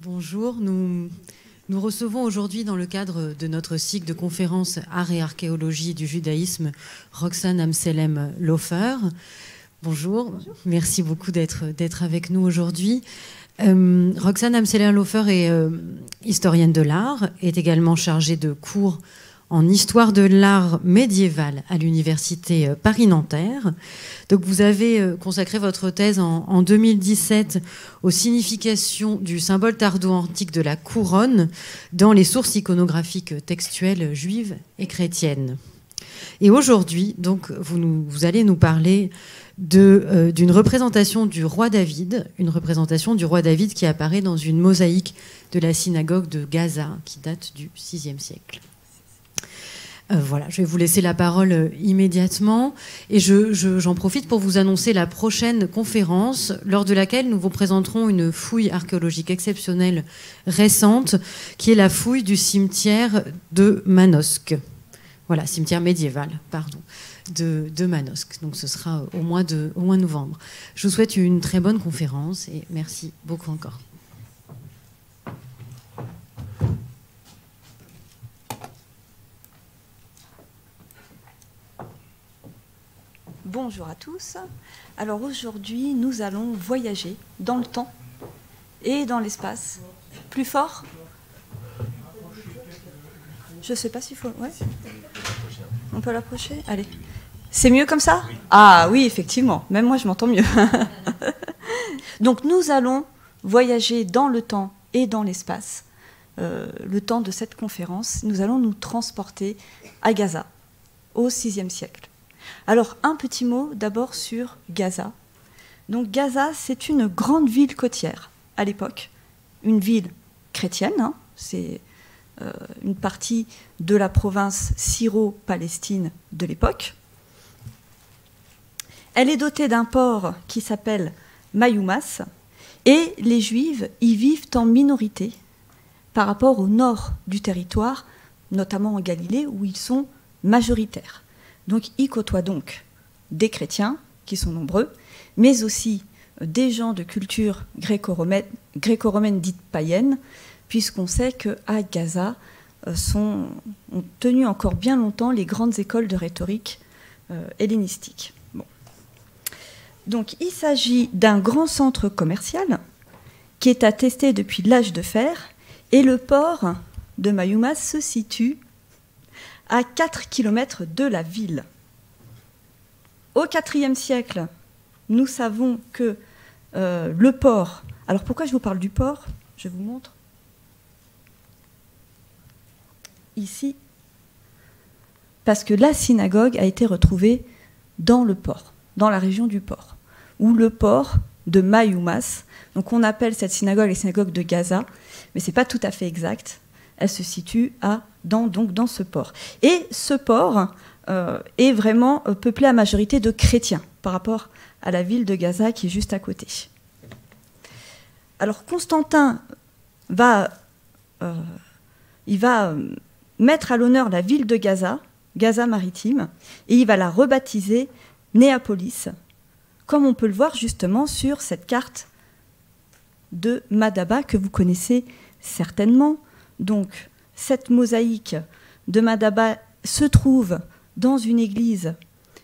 Bonjour, nous recevons aujourd'hui dans le cadre de notre cycle de conférences Art et archéologie du judaïsme Roxane Amselem Lofer. Bonjour. Bonjour, merci beaucoup d'être avec nous aujourd'hui. Roxane Amselem Lofer est historienne de l'art, est également chargée de cours en histoire de l'art médiéval à l'université Paris-Nanterre. Donc vous avez consacré votre thèse en 2017 aux significations du symbole tardo-antique de la couronne dans les sources iconographiques textuelles juives et chrétiennes. Et aujourd'hui, donc, vous allez nous parler d'une représentation du roi David, une représentation du roi David qui apparaît dans une mosaïque de la synagogue de Gaza qui date du VIe siècle. Voilà, je vais vous laisser la parole immédiatement et j'en profite pour vous annoncer la prochaine conférence lors de laquelle nous vous présenterons une fouille archéologique exceptionnelle récente qui est la fouille du cimetière de Manosque. Voilà, cimetière médiéval, pardon, de Manosque. Donc ce sera au mois de novembre. Je vous souhaite une très bonne conférence et merci beaucoup encore. Bonjour à tous. Alors aujourd'hui, nous allons voyager dans le temps et dans l'espace. Plus fort ? Je ne sais pas s'il faut... Ouais. On peut l'approcher ? Allez. C'est mieux comme ça ? Ah oui, effectivement. Même moi, je m'entends mieux. Donc nous allons voyager dans le temps et dans l'espace. Le temps de cette conférence, nous allons nous transporter à Gaza, au VIe siècle. Alors, un petit mot d'abord sur Gaza. Donc, Gaza, c'est une grande ville côtière à l'époque, une ville chrétienne, hein, c'est une partie de la province syro-palestine de l'époque. Elle est dotée d'un port qui s'appelle Mayoumas, et les Juifs y vivent en minorité par rapport au nord du territoire, notamment en Galilée, où ils sont majoritaires. Donc, ils côtoient donc des chrétiens, qui sont nombreux, mais aussi des gens de culture gréco-romaine dite païenne, puisqu'on sait qu'à Gaza ont tenu encore bien longtemps les grandes écoles de rhétorique hellénistique. Bon. Donc, il s'agit d'un grand centre commercial qui est attesté depuis l'âge de fer, et le port de Mayoumas se situe à 4 km de la ville. Au IVe siècle, nous savons que le port... Alors pourquoi je vous parle du port ? Je vous montre. Ici, parce que la synagogue a été retrouvée dans le port, dans la région du port, ou le port de Mayoumas. Donc on appelle cette synagogue la synagogue de Gaza, mais ce n'est pas tout à fait exact. Elle se situe dans ce port. Et ce port est vraiment peuplé à majorité de chrétiens par rapport à la ville de Gaza qui est juste à côté. Alors Constantin va mettre à l'honneur la ville de Gaza, Gaza maritime, et il va la rebaptiser Néapolis, comme on peut le voir justement sur cette carte de Madaba que vous connaissez certainement. Donc, cette mosaïque de Madaba se trouve dans une église,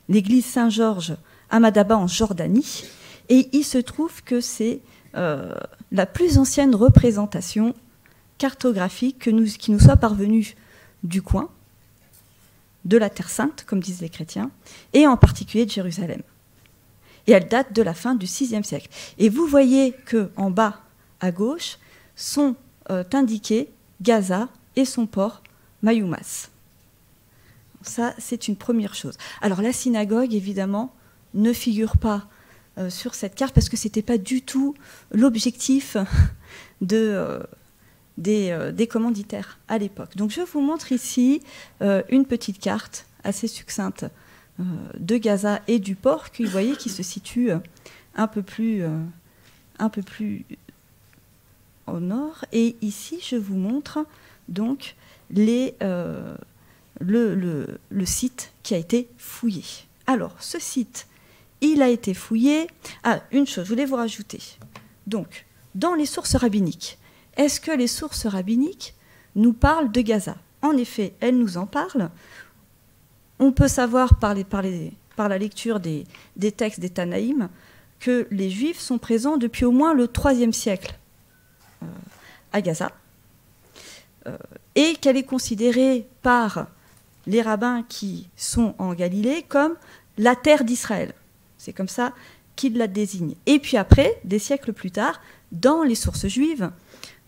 l'église Saint-Georges à Madaba en Jordanie, et il se trouve que c'est la plus ancienne représentation cartographique qui nous soit parvenue du coin, de la Terre Sainte, comme disent les chrétiens, et en particulier de Jérusalem. Et elle date de la fin du VIe siècle. Et vous voyez qu'en bas, à gauche, sont indiqués Gaza et son port Mayoumas. Ça, c'est une première chose. Alors la synagogue, évidemment, ne figure pas sur cette carte parce que ce n'était pas du tout l'objectif des commanditaires à l'époque. Donc je vous montre ici une petite carte assez succincte de Gaza et du port, que vous voyez qui se situe un peu plus au nord. Et ici, je vous montre donc le site qui a été fouillé. Alors, ce site, il a été fouillé. Ah, une chose, je voulais vous rajouter. Donc, dans les sources rabbiniques, est-ce que les sources rabbiniques nous parlent de Gaza? En effet, elles nous en parlent. On peut savoir par la lecture des textes des Tanaïm que les Juifs sont présents depuis au moins le IIIe siècle à Gaza, et qu'elle est considérée par les rabbins qui sont en Galilée comme la terre d'Israël. C'est comme ça qu'ils la désignent. Et puis après, des siècles plus tard, dans les sources juives,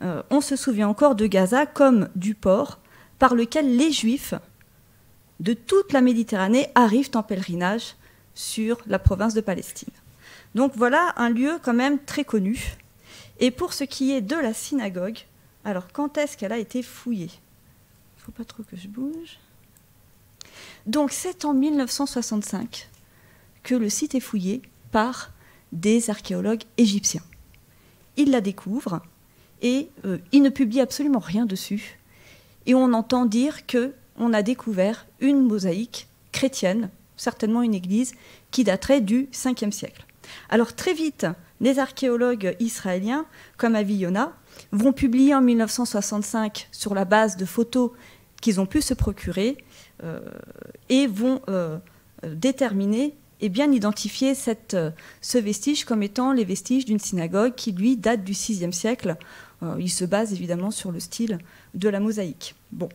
on se souvient encore de Gaza comme du port par lequel les Juifs de toute la Méditerranée arrivent en pèlerinage sur la province de Palestine. Donc voilà un lieu quand même très connu. Et pour ce qui est de la synagogue, alors quand est-ce qu'elle a été fouillée? Il ne faut pas trop que je bouge. Donc c'est en 1965 que le site est fouillé par des archéologues égyptiens. Ils la découvrent et ils ne publient absolument rien dessus. Et on entend dire qu'on a découvert une mosaïque chrétienne, certainement une église, qui daterait du 5e siècle. Alors très vite, les archéologues israéliens, comme Avi-Yonah, vont publier en 1965 sur la base de photos qu'ils ont pu se procurer et vont déterminer et bien identifier ce vestige comme étant les vestiges d'une synagogue qui, lui, date du 6e siècle. Il se base évidemment sur le style de la mosaïque. Bon.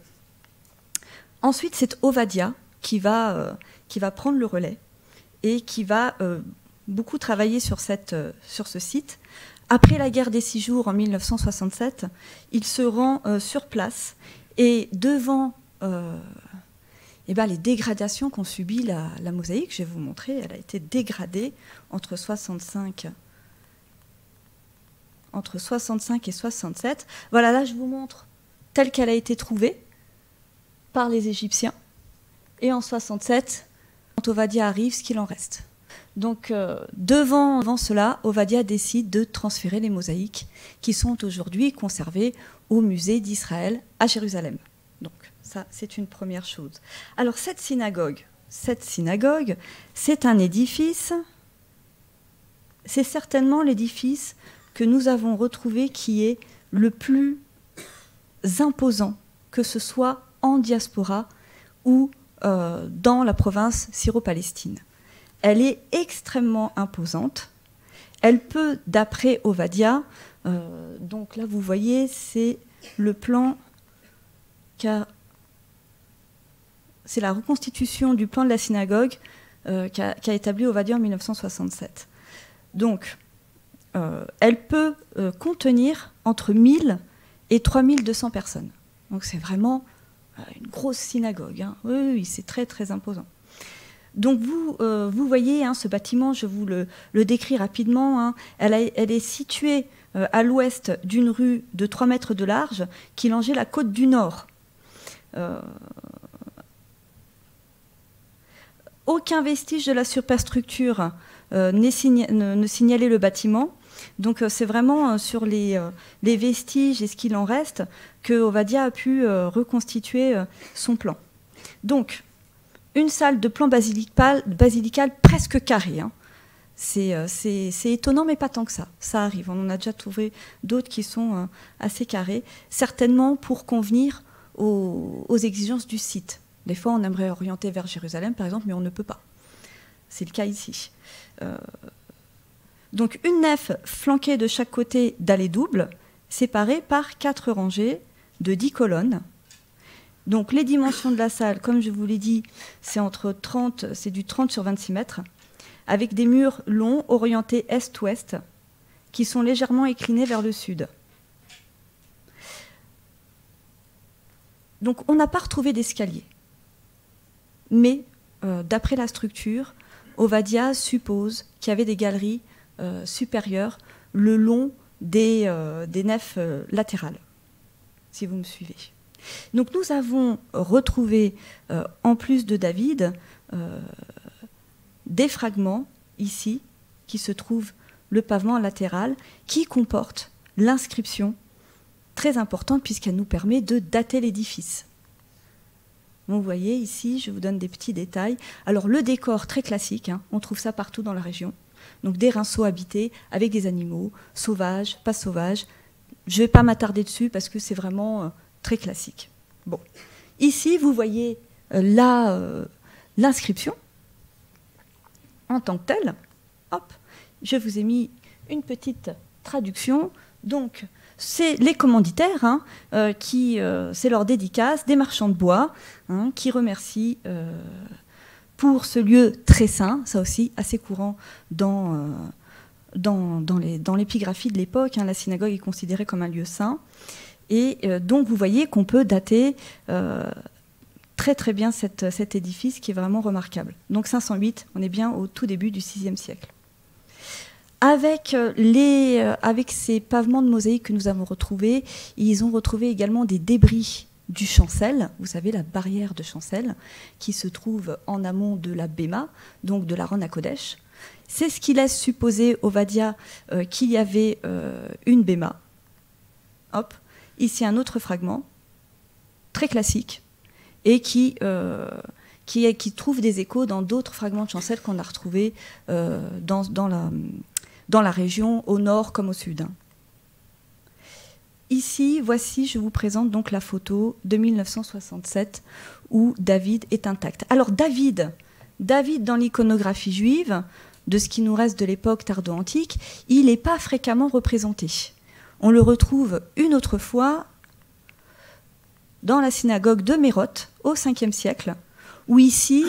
Ensuite, c'est Ovadia qui va prendre le relais et qui va beaucoup travailler sur ce site. Après la guerre des 6 jours en 1967, il se rend sur place et devant les dégradations qu'ont subies la mosaïque, je vais vous montrer, elle a été dégradée entre 65 et 67. Voilà, là je vous montre telle qu'elle a été trouvée par les Égyptiens. Et en 67, quand Ovadia arrive, ce qu'il en reste. Donc devant cela, Ovadia décide de transférer les mosaïques qui sont aujourd'hui conservées au musée d'Israël à Jérusalem. Donc ça, c'est une première chose. Alors cette synagogue, c'est un édifice, c'est certainement l'édifice que nous avons retrouvé qui est le plus imposant, que ce soit en diaspora ou dans la province syro-palestine. Elle est extrêmement imposante. Elle peut, d'après Ovadia, donc là vous voyez, c'est le plan c'est la reconstitution du plan de la synagogue qu'a établi Ovadia en 1967. Donc, elle peut contenir entre 1000 et 3200 personnes. Donc c'est vraiment une grosse synagogue. Hein. Oui, c'est très très imposant. Donc vous voyez ce bâtiment, je vous le décris rapidement. Hein. Elle est située à l'ouest d'une rue de 3 mètres de large qui longeait la côte du Nord. Aucun vestige de la superstructure ne signalait le bâtiment. Donc c'est vraiment sur les vestiges et ce qu'il en reste que Ovadia a pu reconstituer son plan. Donc, une salle de plan basilical presque carrée. Hein. C'est étonnant, mais pas tant que ça. Ça arrive. On en a déjà trouvé d'autres qui sont assez carrés, certainement pour convenir aux exigences du site. Des fois, on aimerait orienter vers Jérusalem, par exemple, mais on ne peut pas. C'est le cas ici. Donc, une nef flanquée de chaque côté d'allées doubles, séparée par 4 rangées de 10 colonnes. Donc, les dimensions de la salle, comme je vous l'ai dit, c'est du 30 sur 26 mètres, avec des murs longs orientés est-ouest, qui sont légèrement inclinés vers le sud. Donc, on n'a pas retrouvé d'escalier. Mais, d'après la structure, Ovadia suppose qu'il y avait des galeries supérieures le long des nefs latérales, si vous me suivez. Donc nous avons retrouvé, en plus de David, des fragments ici, qui se trouvent le pavement latéral, qui comportent l'inscription très importante puisqu'elle nous permet de dater l'édifice. Vous voyez ici, je vous donne des petits détails. Alors le décor très classique, hein, on trouve ça partout dans la région. Donc des rinceaux habités avec des animaux, sauvages, pas sauvages, je ne vais pas m'attarder dessus parce que c'est vraiment très classique. Bon. Ici, vous voyez l'inscription en tant que telle. Hop, je vous ai mis une petite traduction. Donc, c'est les commanditaires, hein, c'est leur dédicace, des marchands de bois, hein, qui remercient pour ce lieu très saint, ça aussi assez courant dans l'épigraphie de l'époque. Hein, la synagogue est considérée comme un lieu saint. Et donc, vous voyez qu'on peut dater très très bien cet édifice qui est vraiment remarquable. Donc 508, on est bien au tout début du VIe siècle. Avec ces pavements de mosaïque que nous avons retrouvés, ils ont retrouvé également des débris du chancel, vous savez, la barrière de chancel, qui se trouve en amont de la Béma, donc de l'Aron HaKodesh. C'est ce qui laisse supposer au Vadia qu'il y avait une Béma. Hop, ici un autre fragment, très classique, et qui trouve des échos dans d'autres fragments de chancel qu'on a retrouvés dans la région, au nord comme au sud. Ici, voici, je vous présente donc la photo de 1967 où David est intact. Alors David dans l'iconographie juive, de ce qui nous reste de l'époque tardo-antique, il n'est pas fréquemment représenté. On le retrouve une autre fois dans la synagogue de Mérot, au 5e siècle, où ici,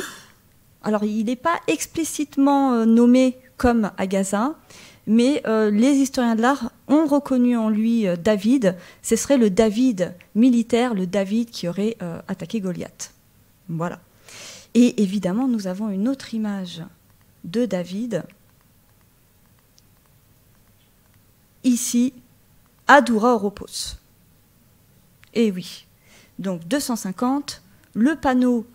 alors il n'est pas explicitement nommé comme à Gaza, mais les historiens de l'art ont reconnu en lui David. Ce serait le David militaire, le David qui aurait attaqué Goliath. Voilà. Et évidemment, nous avons une autre image de David, ici, à Doura Oropos. Et oui, donc 250, le panneau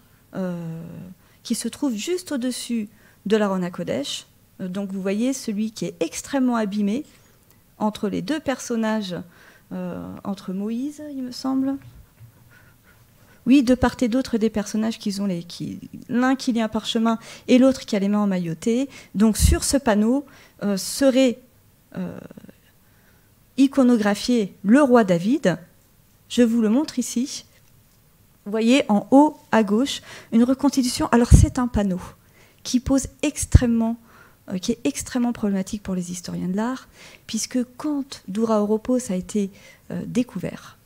qui se trouve juste au-dessus de l'Aron HaKodesh. Donc vous voyez celui qui est extrêmement abîmé entre les deux personnages, entre Moïse, il me semble. Oui, de part et d'autre des personnages l'un qui lit un parchemin et l'autre qui a les mains emmaillotées. Donc sur ce panneau serait iconographié le roi David. Je vous le montre ici. Vous voyez en haut à gauche une reconstitution. Alors c'est un panneau qui est extrêmement problématique pour les historiens de l'art, puisque quand Doura Oropos a été découvert,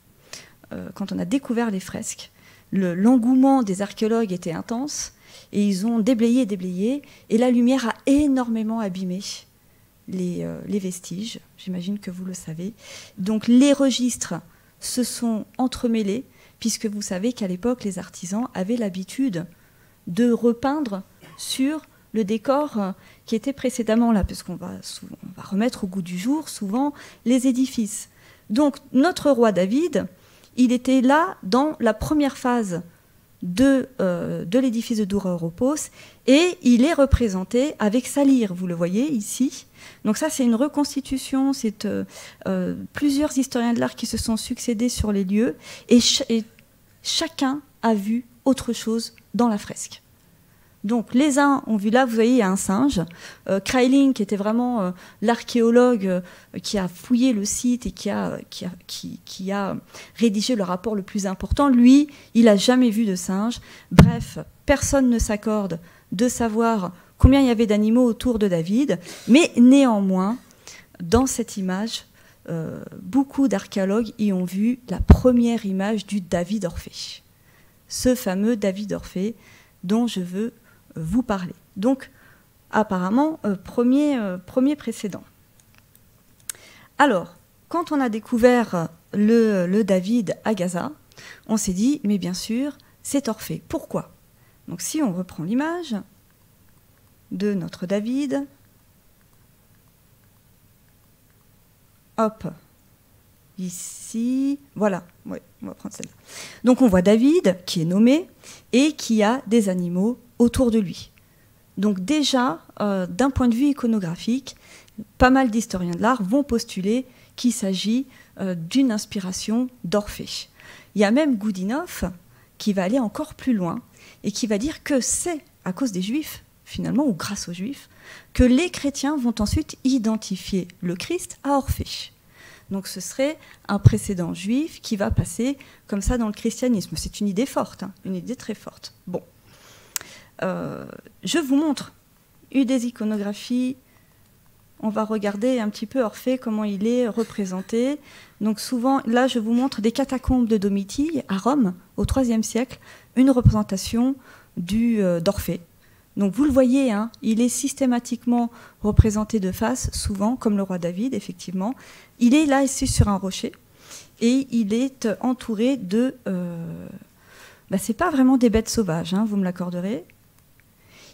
quand on a découvert les fresques, l'engouement des archéologues était intense, et ils ont déblayé, et la lumière a énormément abîmé les vestiges, j'imagine que vous le savez. Donc les registres se sont entremêlés, puisque vous savez qu'à l'époque, les artisans avaient l'habitude de repeindre sur le décor qui était précédemment là, parce qu'on va remettre au goût du jour souvent les édifices. Donc notre roi David, il était là dans la première phase de l'édifice de Doura Oropos, et il est représenté avec sa lyre, vous le voyez ici. Donc ça, c'est une reconstitution, c'est plusieurs historiens de l'art qui se sont succédés sur les lieux, et chacun a vu autre chose dans la fresque. Donc les uns ont vu là, vous voyez, il y a un singe. Kreiling, qui était vraiment l'archéologue qui a fouillé le site et qui a rédigé le rapport le plus important, lui, il n'a jamais vu de singe. Bref, personne ne s'accorde de savoir combien il y avait d'animaux autour de David, mais néanmoins, dans cette image, beaucoup d'archéologues y ont vu la première image du David Orphée. Ce fameux David Orphée dont je veux vous parler. Donc, apparemment, premier précédent. Alors, quand on a découvert le David à Gaza, on s'est dit, mais bien sûr, c'est Orphée. Pourquoi? Donc, si on reprend l'image de notre David, hop, ici, voilà, ouais, on va prendre celle-là. Donc, on voit David, qui est nommé, et qui a des animaux autour de lui. Donc déjà, d'un point de vue iconographique, pas mal d'historiens de l'art vont postuler qu'il s'agit d'une inspiration d'Orphée. Il y a même Goudinov qui va aller encore plus loin et qui va dire que c'est à cause des Juifs, finalement, ou grâce aux Juifs, que les chrétiens vont ensuite identifier le Christ à Orphée. Donc ce serait un précédent juif qui va passer comme ça dans le christianisme. C'est une idée forte, hein, une idée très forte. Bon. Je vous montre une des iconographies. On va regarder un petit peu Orphée, comment il est représenté. Donc souvent, là, je vous montre des catacombes de Domitille, à Rome, au IIIe siècle, une représentation d'Orphée. Donc vous le voyez, hein, il est systématiquement représenté de face, souvent, comme le roi David, effectivement. Il est là, ici, sur un rocher, et il est entouré de... c'est pas vraiment des bêtes sauvages, hein, vous me l'accorderez.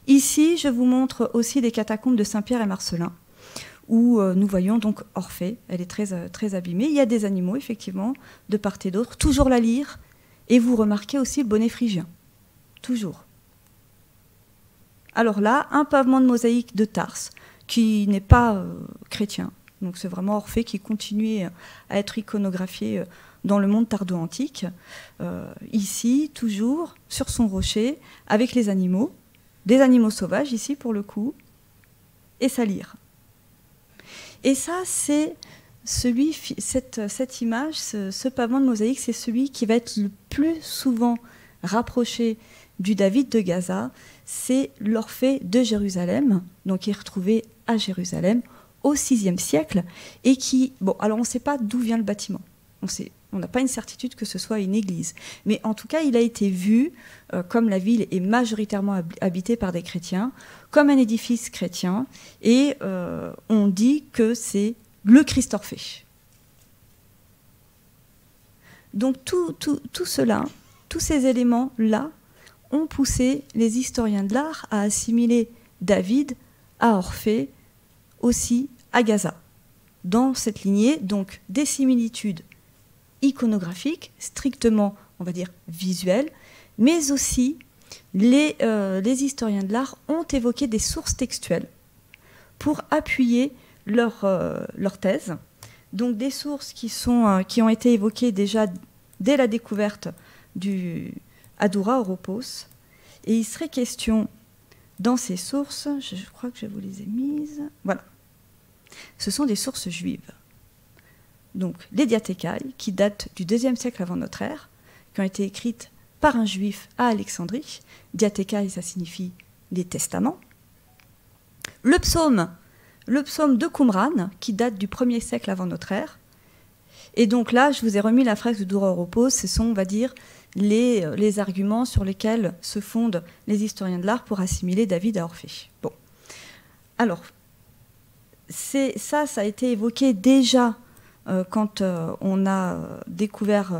Ici, je vous montre aussi des catacombes de Saint-Pierre et Marcellin, où nous voyons donc Orphée. Elle est très, très abîmée. Il y a des animaux, effectivement, de part et d'autre. Toujours la lyre. Et vous remarquez aussi le bonnet phrygien. Toujours. Alors là, un pavement de mosaïque de Tarse, qui n'est pas chrétien. Donc c'est vraiment Orphée qui continuait à être iconographié dans le monde tardo-antique. Ici, toujours, sur son rocher, avec les animaux. Des animaux sauvages, ici, pour le coup. Et sa lyre. Et ça, c'est cette image, ce pavement de mosaïque, c'est celui qui va être le plus souvent rapproché du David de Gaza. C'est l'Orphée de Jérusalem, donc qui est retrouvé à Jérusalem au VIe siècle, et qui... Bon, alors on ne sait pas d'où vient le bâtiment. On n'a pas une certitude que ce soit une église. Mais en tout cas, il a été vu, comme la ville est majoritairement habitée par des chrétiens, comme un édifice chrétien, et on dit que c'est le Christ Orphée. Donc tout cela, tous ces éléments-là, ont poussé les historiens de l'art à assimiler David à Orphée, aussi à Gaza. Dans cette lignée, donc des similitudes iconographiques, strictement, on va dire, visuelles, mais aussi les historiens de l'art ont évoqué des sources textuelles pour appuyer leur thèse. Donc des sources qui ont été évoquées déjà dès la découverte du Adura Oropos. Et il serait question, dans ces sources, je crois que je vous les ai mises, voilà, ce sont des sources juives. Donc les Diathécailles, qui datent du IIe siècle avant notre ère, qui ont été écrites par un juif à Alexandrie. Diathécailles, ça signifie les testaments. Le psaume de Qumran, qui date du 1er siècle avant notre ère. Et donc là, je vous ai remis la fresque de Douroropos, ce sont, on va dire, les arguments sur lesquels se fondent les historiens de l'art pour assimiler David à Orphée. Bon. Alors, ça a été évoqué déjà quand on a découvert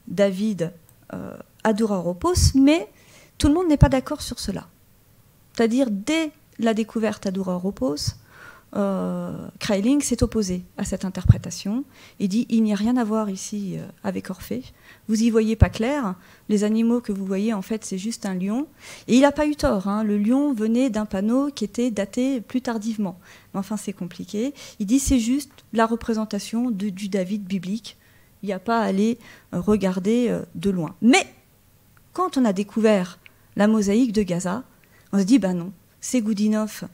David à Douroropos, mais tout le monde n'est pas d'accord sur cela. C'est-à-dire, dès la découverte à Douroropos, Kraeling s'est opposé à cette interprétation. Il dit il n'y a rien à voir ici avec Orphée. Vous y voyez pas clair. Les animaux que vous voyez, en fait, c'est juste un lion. Et il n'a pas eu tort. Hein. Le lion venait d'un panneau qui était daté plus tardivement. Mais enfin, c'est compliqué. Il dit c'est juste la représentation du David biblique. Il n'y a pas à aller regarder de loin. Mais quand on a découvert la mosaïque de Gaza, on se dit ben non, c'est Goudinov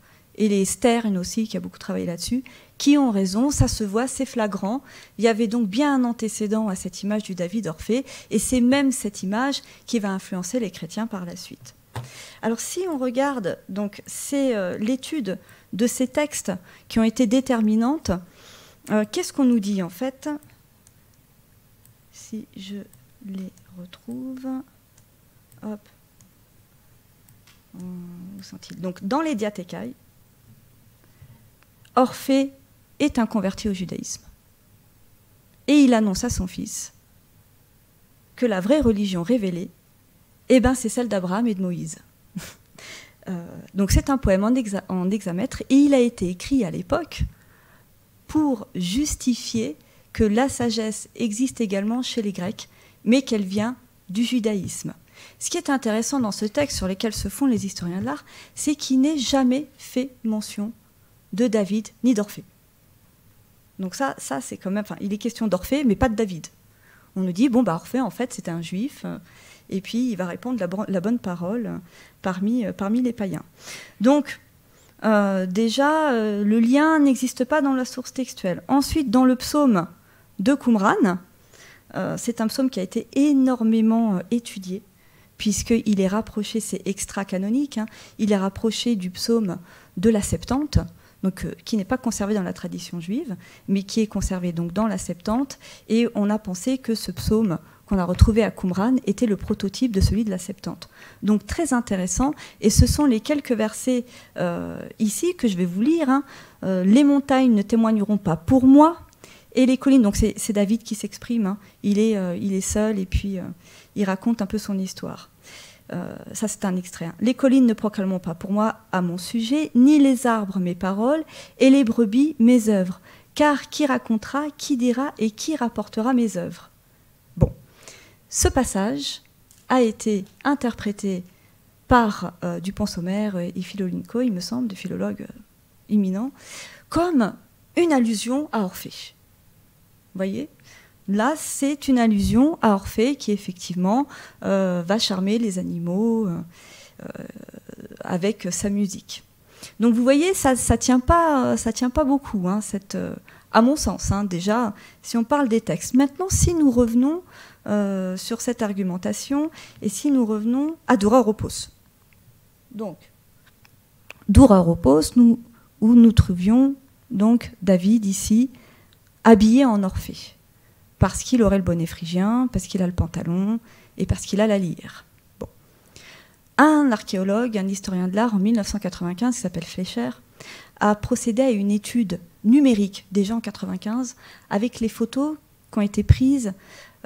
et les Stern aussi, qui a beaucoup travaillé là-dessus, qui ont raison, ça se voit, c'est flagrant. Il y avait donc bien un antécédent à cette image du David Orphée, et c'est même cette image qui va influencer les chrétiens par la suite. Alors si on regarde, donc c'est l'étude de ces textes qui ont été déterminantes, qu'est-ce qu'on nous dit en fait? Si je les retrouve, hop, où sont-ils? Donc dans les Diathécailles, Orphée est un converti au judaïsme. Et il annonce à son fils que la vraie religion révélée, eh ben, c'est celle d'Abraham et de Moïse. Donc c'est un poème en hexamètre, et il a été écrit à l'époque pour justifier que la sagesse existe également chez les Grecs, mais qu'elle vient du judaïsme. Ce qui est intéressant dans ce texte sur lequel se fondent les historiens de l'art, c'est qu'il n'est jamais fait mention de David ni d'Orphée. Donc ça c'est quand même... Enfin, il est question d'Orphée, mais pas de David. On nous dit, bon, bah, Orphée, en fait, c'était un juif, et puis il va répondre la bonne parole parmi les païens. Donc, déjà, le lien n'existe pas dans la source textuelle. Ensuite, dans le psaume de Qumran. C'est un psaume qui a été énormément étudié, puisqu'il est rapproché, c'est extra-canonique, hein, il est rapproché du psaume de la Septante, donc, qui n'est pas conservé dans la tradition juive, mais qui est conservé donc dans la Septante, et on a pensé que ce psaume qu'on a retrouvé à Qumran était le prototype de celui de la Septante. Donc très intéressant, et ce sont les quelques versets ici que je vais vous lire. Hein. Les montagnes ne témoigneront pas pour moi, et les collines, donc c'est David qui s'exprime, hein. Il est seul, et puis il raconte un peu son histoire. Ça c'est un extrait. Hein. Les collines ne proclameront pas pour moi à mon sujet, ni les arbres mes paroles, et les brebis mes œuvres. Car qui racontera, qui dira et qui rapportera mes œuvres? Bon, ce passage a été interprété par Dupont-Sommer et Philo-Linco, il me semble, des philologues éminents, comme une allusion à Orphée. Vous voyez ? Là, c'est une allusion à Orphée qui, effectivement, va charmer les animaux avec sa musique. Donc, vous voyez, ça tient pas beaucoup, hein, à mon sens, hein, déjà, si on parle des textes. Maintenant, si nous revenons sur cette argumentation, et si nous revenons à Doura-Europos. Donc, Doura-Europos, où nous trouvions donc David ici, habillé en Orphée. Parce qu'il aurait le bonnet phrygien, parce qu'il a le pantalon et parce qu'il a la lyre. Bon. Un archéologue, un historien de l'art en 1995, qui s'appelle Fleischer, a procédé à une étude numérique, déjà en 1995, avec les photos qui ont été prises.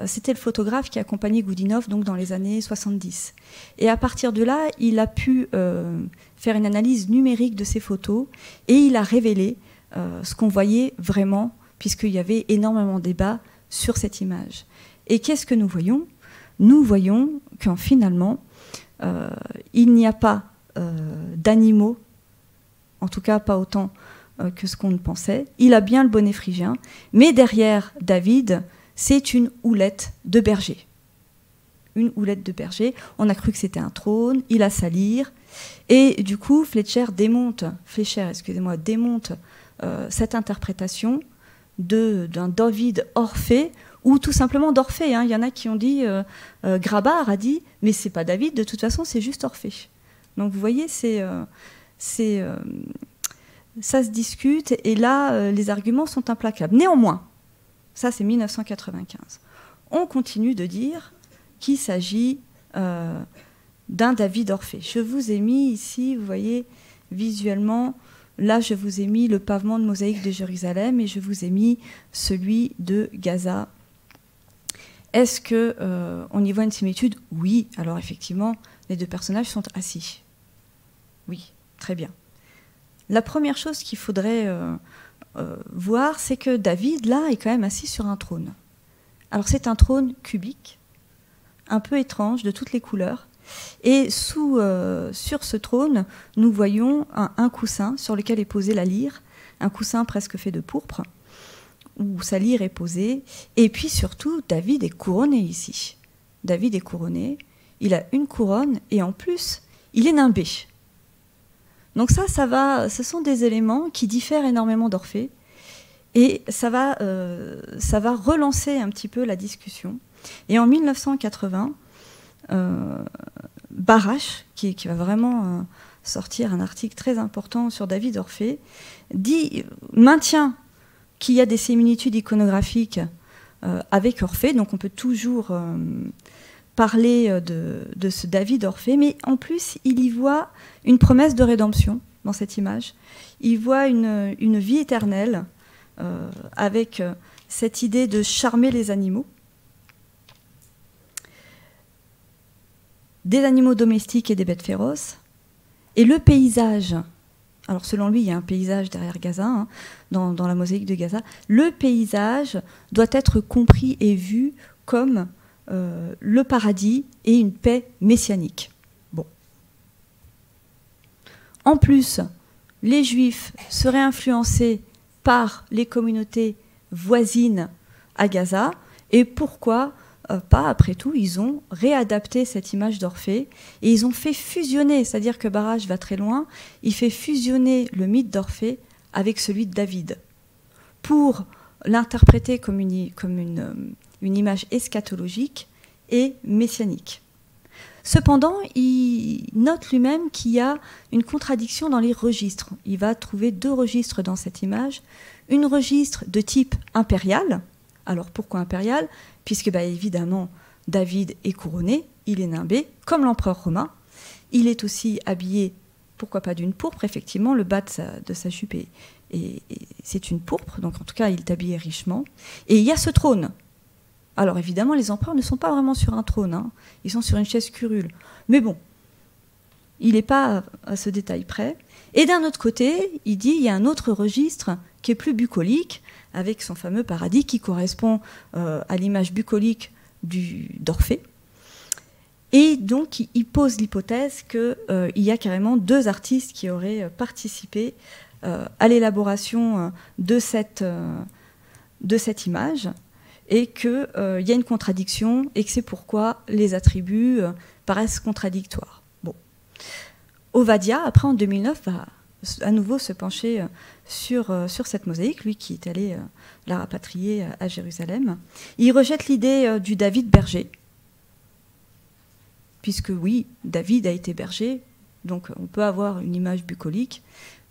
C'était le photographe qui accompagnait Goudinov donc dans les années 70. Et à partir de là, il a pu faire une analyse numérique de ces photos et il a révélé ce qu'on voyait vraiment, puisqu'il y avait énormément de débats sur cette image. Et qu'est-ce que nous voyons? Nous voyons qu'en finalement, il n'y a pas d'animaux, en tout cas pas autant que ce qu'on ne pensait. Il a bien le bonnet phrygien, mais derrière David, c'est une houlette de berger. Une houlette de berger. On a cru que c'était un trône, il a sa lyre. Et du coup, Fleischer démonte cette interprétation d'un David Orphée, ou tout simplement d'Orphée. Hein. Il y en a qui ont dit, Grabar a dit, mais c'est pas David, de toute façon, c'est juste Orphée. Donc vous voyez, ça se discute, et là, les arguments sont implacables. Néanmoins, ça c'est 1995, on continue de dire qu'il s'agit d'un David Orphée. Je vous ai mis ici, vous voyez, visuellement, là, je vous ai mis le pavement de mosaïque de Jérusalem et je vous ai mis celui de Gaza. Est-ce qu'on y voit une similitude? Oui. Alors, effectivement, les deux personnages sont assis. Oui, très bien. La première chose qu'il faudrait voir, c'est que David, là, est quand même assis sur un trône. Alors, c'est un trône cubique, un peu étrange, de toutes les couleurs. Et sur ce trône, nous voyons un coussin sur lequel est posée la lyre, un coussin presque fait de pourpre, où sa lyre est posée. Et puis surtout, David est couronné ici. David est couronné, il a une couronne, et en plus, il est nimbé. Donc ce sont des éléments qui diffèrent énormément d'Orphée, et ça va relancer un petit peu la discussion. Et en 1980, Barash, qui va vraiment sortir un article très important sur David Orphée, maintient qu'il y a des similitudes iconographiques avec Orphée, donc on peut toujours parler de ce David Orphée, mais en plus il y voit une promesse de rédemption dans cette image. Il voit une vie éternelle avec cette idée de charmer les animaux. Des animaux domestiques et des bêtes féroces. Et le paysage, alors selon lui, il y a un paysage derrière Gaza, hein, dans la mosaïque de Gaza, le paysage doit être compris et vu comme le paradis et une paix messianique. Bon. En plus, les Juifs seraient influencés par les communautés voisines à Gaza, et pourquoi pas, après tout, ils ont réadapté cette image d'Orphée et ils ont fait fusionner, c'est-à-dire que Barash va très loin, il fait fusionner le mythe d'Orphée avec celui de David pour l'interpréter comme une image eschatologique et messianique. Cependant, il note lui-même qu'il y a une contradiction dans les registres. Il va trouver 2 registres dans cette image. Un registre de type impérial. Alors pourquoi impérial? Puisque évidemment, David est couronné, il est nimbé, comme l'empereur romain. Il est aussi habillé, pourquoi pas d'une pourpre, effectivement, le bas de sa jupe c'est une pourpre, donc en tout cas il est habillé richement. Et il y a ce trône. Alors évidemment, les empereurs ne sont pas vraiment sur un trône, hein. Ils sont sur une chaise curule. Mais bon, il n'est pas à ce détail près. Et d'un autre côté, il dit il y a un autre registre qui est plus bucolique, avec son fameux paradis qui correspond à l'image bucolique d'Orphée. Et donc, il pose l'hypothèse qu'il y a carrément 2 artistes qui auraient participé à l'élaboration de cette image, et qu'il y a une contradiction, et que c'est pourquoi les attributs paraissent contradictoires. Bon. Ovadia, après en 2009, va à nouveau se pencher sur cette mosaïque, lui qui est allé la rapatrier à Jérusalem. Il rejette l'idée du David berger, puisque oui, David a été berger, donc on peut avoir une image bucolique.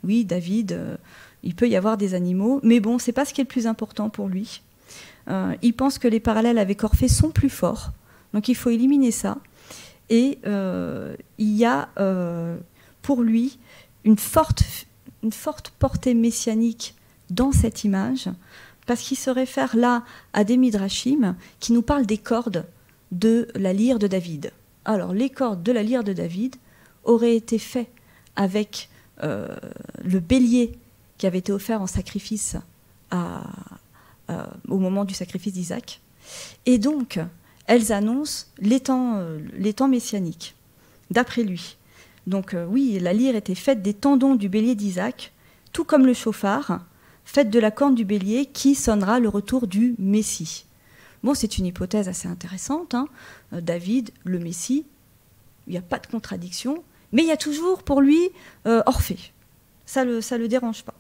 Oui, David, il peut y avoir des animaux, mais bon, c'est pas ce qui est le plus important pour lui. Il pense que les parallèles avec Orphée sont plus forts, donc il faut éliminer ça. Et il y a pour lui une forte portée messianique dans cette image, parce qu'il se réfère là à des midrashim qui nous parlent des cordes de la lyre de David. Alors, les cordes de la lyre de David auraient été faites avec le bélier qui avait été offert en sacrifice au moment du sacrifice d'Isaac. Et donc, elles annoncent les temps messianiques, d'après lui. Donc oui, la lyre était faite des tendons du bélier d'Isaac, tout comme le chauffard, faite de la corne du bélier qui sonnera le retour du Messie. Bon, c'est une hypothèse assez intéressante, hein. David, le Messie, il n'y a pas de contradiction, mais il y a toujours pour lui Orphée. Ça le dérange pas.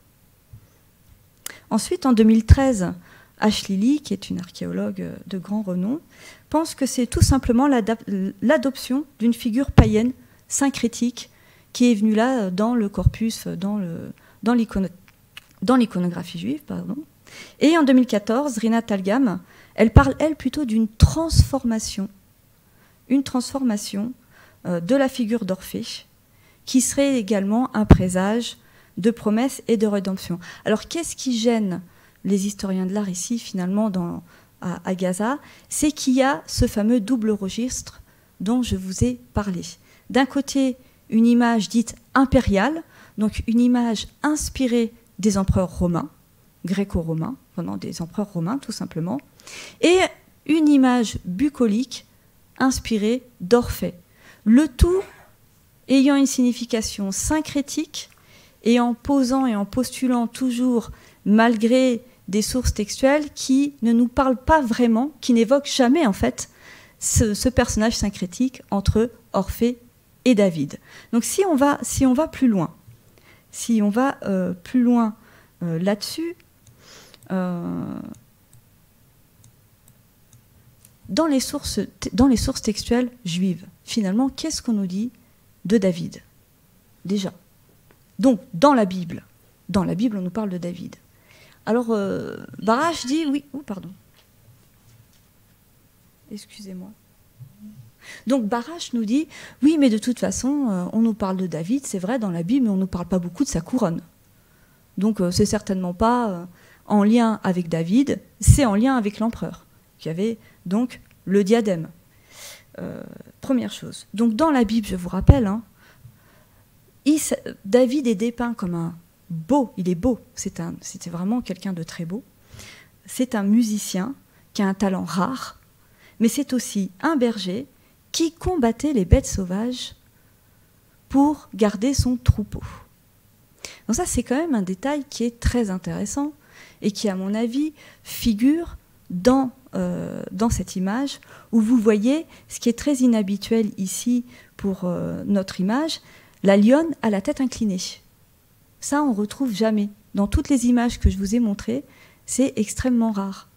Ensuite, en 2013, Ashley Lee, qui est une archéologue de grand renom, pense que c'est tout simplement l'adoption d'une figure païenne syncrétique qui est venue là dans le corpus, dans l'iconographie juive, pardon. Et en 2014, Rina Talgam, elle parle, elle, plutôt d'une transformation, de la figure d'Orphée, qui serait également un présage de promesse et de rédemption. Alors, qu'est-ce qui gêne les historiens de l'art ici, finalement, à Gaza? C'est qu'il y a ce fameux double registre dont je vous ai parlé. D'un côté, une image dite impériale, donc une image inspirée des empereurs romains, gréco-romains, des empereurs romains tout simplement, et une image bucolique inspirée d'Orphée. Le tout ayant une signification syncrétique et en posant et en postulant toujours, malgré des sources textuelles qui ne nous parlent pas vraiment, qui n'évoquent jamais en fait ce personnage syncrétique entre Orphée et David. Donc si on va plus loin, là-dessus, dans les sources textuelles juives, finalement, qu'est-ce qu'on nous dit de David? Déjà. Donc, dans la Bible, on nous parle de David. Alors, Barash dit, oui, pardon. Excusez-moi. Donc, Barash nous dit, oui, mais de toute façon, on nous parle de David, c'est vrai, dans la Bible, mais on ne nous parle pas beaucoup de sa couronne. Donc, c'est certainement pas en lien avec David, c'est en lien avec l'empereur, qui avait donc le diadème. Première chose. Donc, dans la Bible, je vous rappelle, hein, David est dépeint comme un beau, il est beau, c'était vraiment quelqu'un de très beau. C'est un musicien qui a un talent rare, mais c'est aussi un berger qui combattait les bêtes sauvages pour garder son troupeau. Donc ça, c'est quand même un détail qui est très intéressant et qui, à mon avis, figure dans cette image où vous voyez ce qui est très inhabituel ici pour notre image, la lionne à la tête inclinée. Ça, on ne retrouve jamais. Dans toutes les images que je vous ai montrées, c'est extrêmement rare.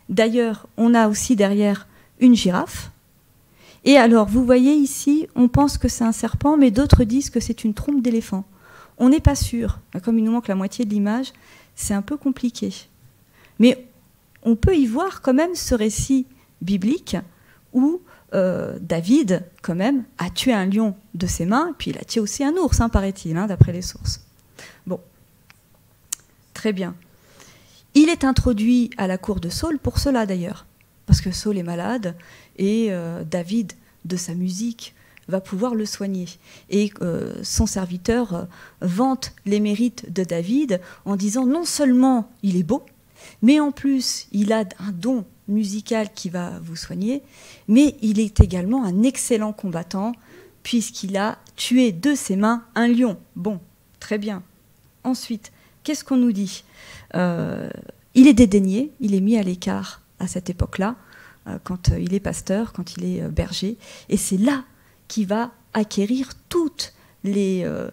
D'ailleurs, on a aussi derrière une girafe. Et alors, vous voyez ici, on pense que c'est un serpent, mais d'autres disent que c'est une trompe d'éléphant. On n'est pas sûr. Comme il nous manque la moitié de l'image, c'est un peu compliqué. Mais on peut y voir quand même ce récit biblique où David, quand même, a tué un lion de ses mains, et puis il a tué aussi un ours, hein, paraît-il, hein, d'après les sources. Bon, très bien. Il est introduit à la cour de Saül pour cela, d'ailleurs, parce que Saül est malade, et David, de sa musique, va pouvoir le soigner. Et son serviteur vante les mérites de David en disant non seulement il est beau, mais en plus il a un don musical qui va vous soigner, mais il est également un excellent combattant puisqu'il a tué de ses mains un lion. Bon, très bien. Ensuite, qu'est-ce qu'on nous dit ? Il est dédaigné, il est mis à l'écart à cette époque-là, quand il est pasteur, quand il est berger, et c'est là qu'il va acquérir toutes on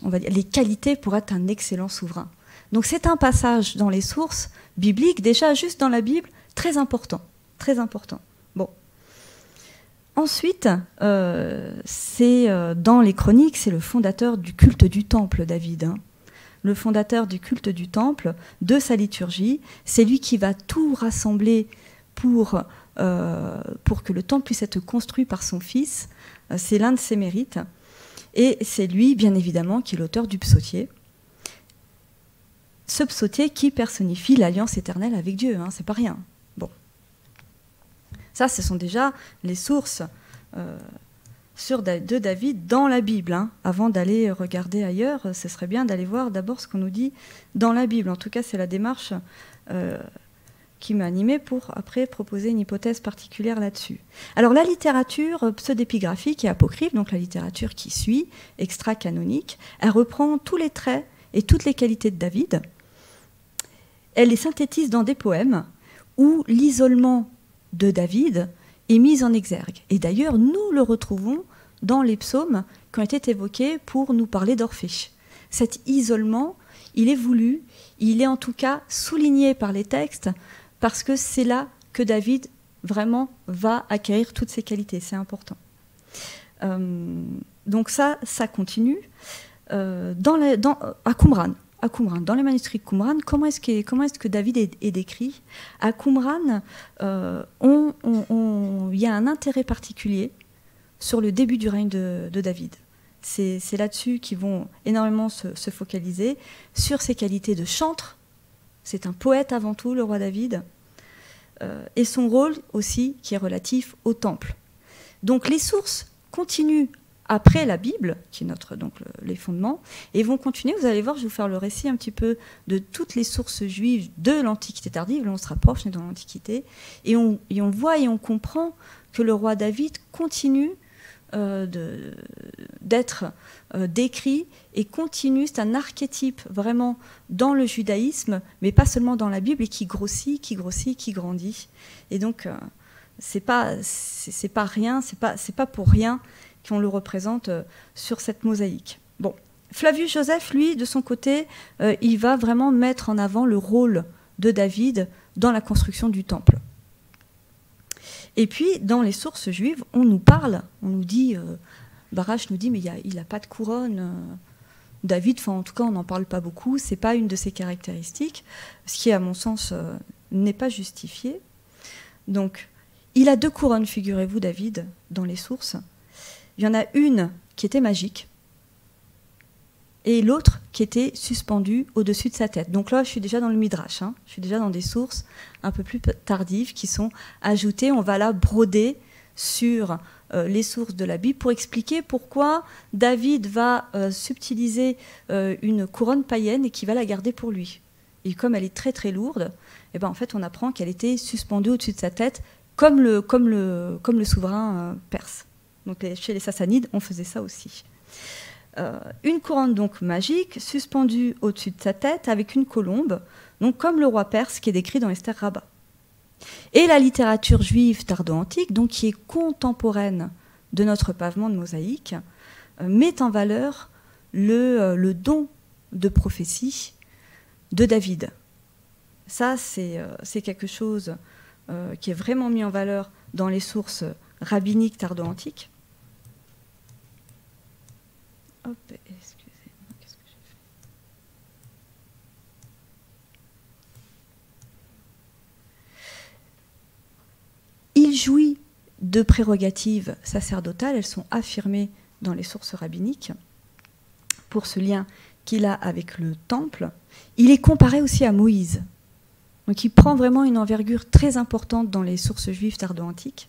va dire, les qualités pour être un excellent souverain. Donc c'est un passage dans les sources bibliques, déjà juste dans la Bible, très important. Très important. Bon. Ensuite, c'est dans les chroniques, c'est le fondateur du culte du temple, David. Hein. Le fondateur du culte du temple, de sa liturgie, c'est lui qui va tout rassembler pour que le temple puisse être construit par son fils. C'est l'un de ses mérites. Et c'est lui, bien évidemment, qui est l'auteur du psautier. Ce psautier qui personnifie l'alliance éternelle avec Dieu, hein, c'est pas rien. Bon. Ça, ce sont déjà les sources de David dans la Bible. Hein. Avant d'aller regarder ailleurs, ce serait bien d'aller voir d'abord ce qu'on nous dit dans la Bible. En tout cas, c'est la démarche qui m'a animée pour après proposer une hypothèse particulière là-dessus. Alors la littérature pseudépigraphique et apocryphe, donc la littérature qui suit, extra-canonique, elle reprend tous les traits et toutes les qualités de David. Elle les synthétise dans des poèmes où l'isolement de David est mis en exergue. Et d'ailleurs, nous le retrouvons dans les psaumes qui ont été évoqués pour nous parler d'Orphée. Cet isolement, il est voulu, il est en tout cas souligné par les textes, parce que c'est là que David vraiment va acquérir toutes ses qualités, c'est important. Donc ça continue. À Qumran, dans les manuscrits de Qumran, comment est-ce que David est décrit ? À Qumran, il y a un intérêt particulier sur le début du règne de David. C'est là-dessus qu'ils vont énormément se focaliser, sur ses qualités de chantre. C'est un poète avant tout, le roi David, et son rôle aussi qui est relatif au temple. Donc les sources continuent après la Bible, qui est les fondements, et vont continuer. Vous allez voir, je vais vous faire le récit un petit peu de toutes les sources juives de l'Antiquité tardive. Là, on se rapproche, on est dans l'Antiquité, et on voit et on comprend que le roi David continue d'être décrit et continue, c'est un archétype vraiment dans le judaïsme, mais pas seulement dans la Bible, et qui grossit, qui grandit. Et donc, c'est pas rien, c'est pas pour rien qu'on le représente sur cette mosaïque. Bon, Flavius Joseph, lui, de son côté, il va vraiment mettre en avant le rôle de David dans la construction du temple. Et puis, dans les sources juives, on nous parle, on nous dit, Barash nous dit, mais il n'a pas de couronne. David, en tout cas, on n'en parle pas beaucoup, c'est pas une de ses caractéristiques, ce qui, à mon sens, n'est pas justifié. Donc, il a 2 couronnes, figurez-vous, David, dans les sources. Il y en a une qui était magique, et l'autre qui était suspendue au-dessus de sa tête. Donc là, je suis déjà dans le Midrash, hein. Je suis déjà dans des sources un peu plus tardives qui sont ajoutées. On va là broder sur les sources de la Bible pour expliquer pourquoi David va subtiliser une couronne païenne et qu'il va la garder pour lui. Et comme elle est très très lourde, et ben en fait, on apprend qu'elle était suspendue au-dessus de sa tête comme le souverain perse. Donc chez les Sassanides, on faisait ça aussi. Une couronne donc magique, suspendue au-dessus de sa tête avec une colombe, donc comme le roi perse qui est décrit dans Esther Rabbah. Et la littérature juive tardo-antique, donc qui est contemporaine de notre pavement de mosaïque, met en valeur le don de prophétie de David. Ça, c'est quelque chose qui est vraiment mis en valeur dans les sources rabbiniques tardo-antiques. Hop, excusez-moi, qu'est-ce que j'ai fait? Il jouit de prérogatives sacerdotales, elles sont affirmées dans les sources rabbiniques pour ce lien qu'il a avec le temple. Il est comparé aussi à Moïse. Donc il prend vraiment une envergure très importante dans les sources juives tardo-antiques.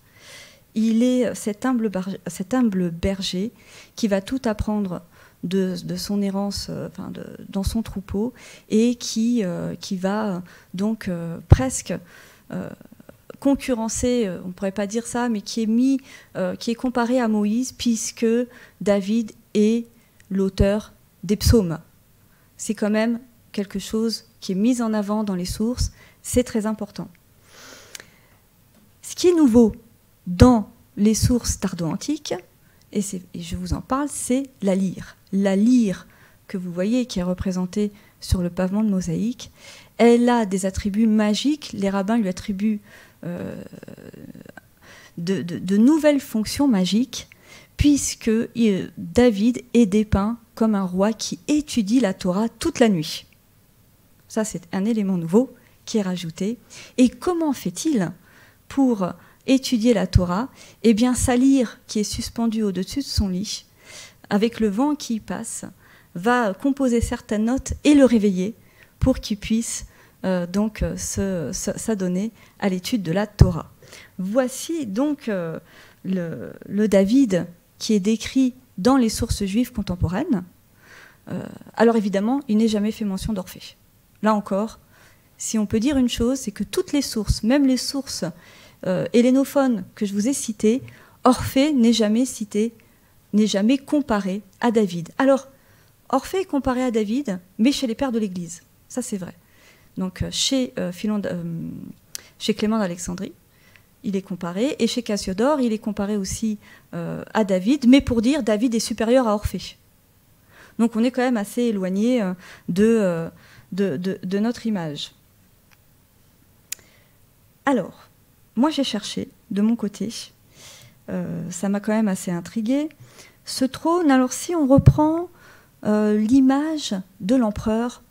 Il est cet humble berger qui va tout apprendre de son errance dans son troupeau et qui va donc presque concurrencer, on ne pourrait pas dire ça, mais qui est comparé à Moïse puisque David est l'auteur des psaumes. C'est quand même quelque chose qui est mis en avant dans les sources, c'est très important. Ce qui est nouveau dans les sources tardo-antiques, et je vous en parle, c'est la lyre. La lyre que vous voyez, qui est représentée sur le pavement de mosaïque, elle a des attributs magiques, les rabbins lui attribuent de nouvelles fonctions magiques, puisque David est dépeint comme un roi qui étudie la Torah toute la nuit. Ça, c'est un élément nouveau qui est rajouté. Et comment fait-il pour étudier la Torah? Eh bien, sa lyre, qui est suspendue au-dessus de son lit, avec le vent qui y passe, va composer certaines notes et le réveiller pour qu'il puisse donc s'adonner à l'étude de la Torah. Voici donc le David qui est décrit dans les sources juives contemporaines. Alors évidemment, il n'est jamais fait mention d'Orphée. Là encore, si on peut dire une chose, c'est que toutes les sources, même les sources hellénophones que je vous ai citées, Orphée n'est jamais cité, n'est jamais comparé à David. Alors, Orphée est comparé à David, mais chez les pères de l'Église. Ça, c'est vrai. Donc, chez Clément d'Alexandrie, il est comparé, et chez Cassiodore, il est comparé aussi à David, mais pour dire David est supérieur à Orphée. Donc, on est quand même assez éloigné de notre image. Alors, moi, j'ai cherché, de mon côté, ça m'a quand même assez intriguée, ce trône. Alors, si on reprend l'image de l'empereur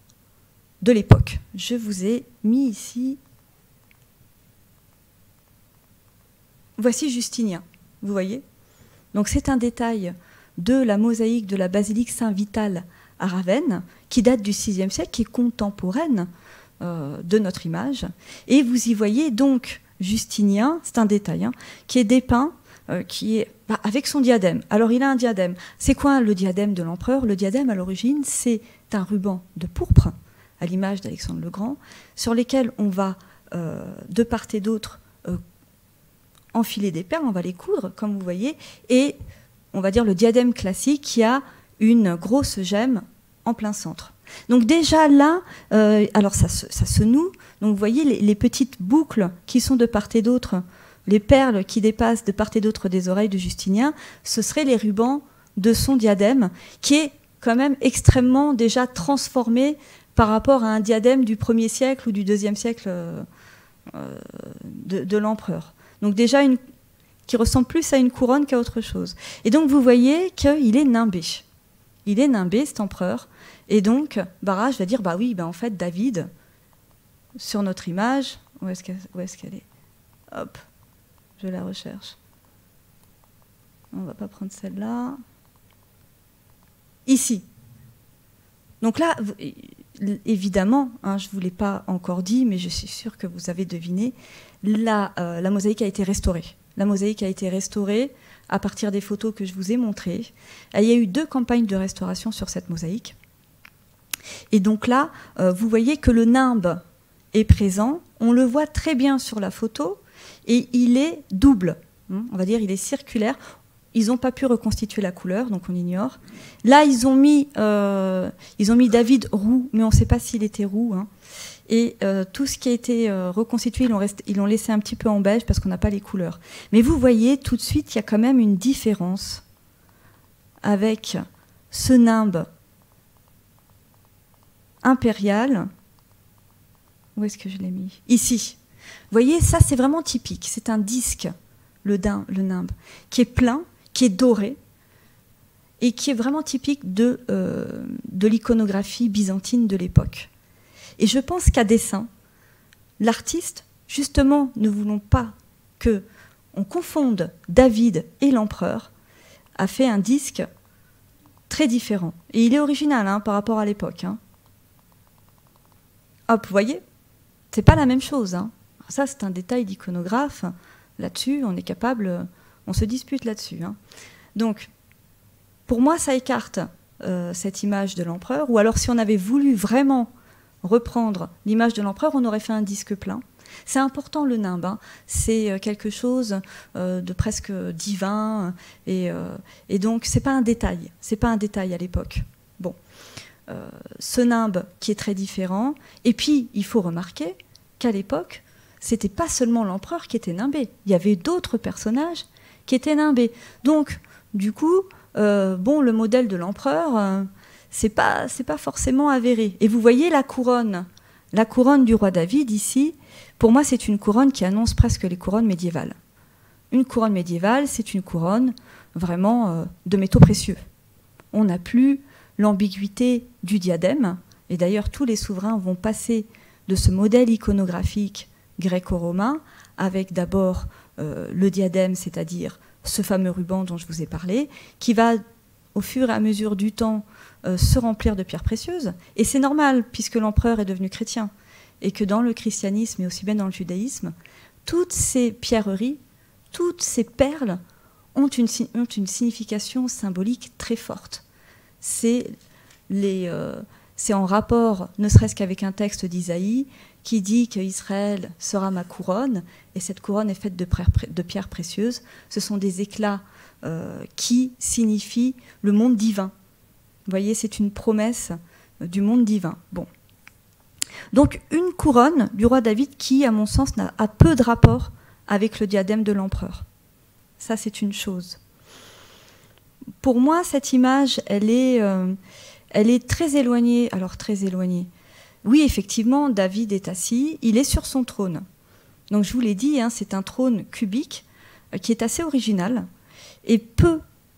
de l'époque, je vous ai mis ici, voici Justinien, vous voyez. Donc, c'est un détail de la mosaïque de la basilique Saint-Vital à Ravenne, qui date du VIe siècle, qui est contemporaine de notre image. Et vous y voyez donc Justinien, c'est un détail, hein, qui est dépeint, qui est avec son diadème. Alors il a un diadème. C'est quoi le diadème de l'empereur? Le diadème, à l'origine, c'est un ruban de pourpre, à l'image d'Alexandre le Grand, sur lesquels on va, de part et d'autre, enfiler des perles, on va les coudre, comme vous voyez, et on va dire le diadème classique qui a une grosse gemme en plein centre. Donc déjà là, alors ça se noue, donc vous voyez les petites boucles qui sont de part et d'autre, les perles qui dépassent de part et d'autre des oreilles de Justinien, ce seraient les rubans de son diadème, qui est quand même extrêmement déjà transformé par rapport à un diadème du 1er siècle ou du 2e siècle de l'empereur. Donc déjà qui ressemble plus à une couronne qu'à autre chose. Et donc vous voyez qu'il est nimbé. Il est nimbé, cet empereur. Et donc, Barrage va dire, bah oui, bah en fait, David, sur notre image, où est-ce qu'elle est? Hop, je la recherche. On ne va pas prendre celle-là. Ici. Donc là, évidemment, hein, je ne vous l'ai pas encore dit, mais je suis sûre que vous avez deviné, la mosaïque a été restaurée. La mosaïque a été restaurée à partir des photos que je vous ai montrées. Il y a eu 2 campagnes de restauration sur cette mosaïque. Et donc là, vous voyez que le nimbe est présent. On le voit très bien sur la photo. Et il est double. On va dire il est circulaire. Ils n'ont pas pu reconstituer la couleur, donc on ignore. Là, ils ont mis David roux, mais on ne sait pas s'il était roux. Hein. Et tout ce qui a été reconstitué, ils l'ont laissé un petit peu en beige parce qu'on n'a pas les couleurs. Mais vous voyez, tout de suite, il y a quand même une différence avec ce nimbe impérial Où est-ce que je l'ai mis? Ici. Vous voyez, ça c'est vraiment typique. C'est un disque, le nimbe, qui est plein, qui est doré, et qui est vraiment typique de l'iconographie byzantine de l'époque. Et je pense qu'à dessein, l'artiste, justement, ne voulant pas qu'on confonde David et l'empereur, a fait un disque très différent. Et il est original hein, par rapport à l'époque. Hein. Hop, vous voyez, c'est pas la même chose. Hein. Ça, c'est un détail d'iconographe. Là-dessus, on est capable, on se dispute là-dessus. Hein. Donc, pour moi, ça écarte cette image de l'empereur. Ou alors, si on avait voulu vraiment reprendre l'image de l'empereur, on aurait fait un disque plein. C'est important le nimbe, hein. C'est quelque chose de presque divin et donc c'est pas un détail à l'époque. Bon, ce nimbe qui est très différent. Et puis il faut remarquer qu'à l'époque, c'était pas seulement l'empereur qui était nimbé, il y avait d'autres personnages qui étaient nimbés. Donc du coup, bon, le modèle de l'empereur, c'est pas forcément avéré. Et vous voyez la couronne du roi David ici. Pour moi, c'est une couronne qui annonce presque les couronnes médiévales. Une couronne médiévale, c'est une couronne vraiment de métaux précieux. On n'a plus l'ambiguïté du diadème, et d'ailleurs tous les souverains vont passer de ce modèle iconographique gréco-romain, avec d'abord le diadème, c'est-à-dire ce fameux ruban dont je vous ai parlé, qui va, au fur et à mesure du temps, se remplir de pierres précieuses. Et c'est normal, puisque l'empereur est devenu chrétien. Et que dans le christianisme et aussi bien dans le judaïsme, toutes ces pierreries, toutes ces perles ont une signification symbolique très forte. C'est en rapport, ne serait-ce qu'avec un texte d'Isaïe, qui dit qu'Israël sera ma couronne, et cette couronne est faite de pierres précieuses. Ce sont des éclats qui signifient le monde divin. Vous voyez, c'est une promesse du monde divin. Bon. Donc une couronne du roi David qui, à mon sens, a peu de rapport avec le diadème de l'empereur. Ça, c'est une chose. Pour moi, cette image, elle est très éloignée. Alors, très éloignée. Oui, effectivement, David est assis, il est sur son trône. Donc, je vous l'ai dit, hein, c'est un trône cubique qui est assez original. Et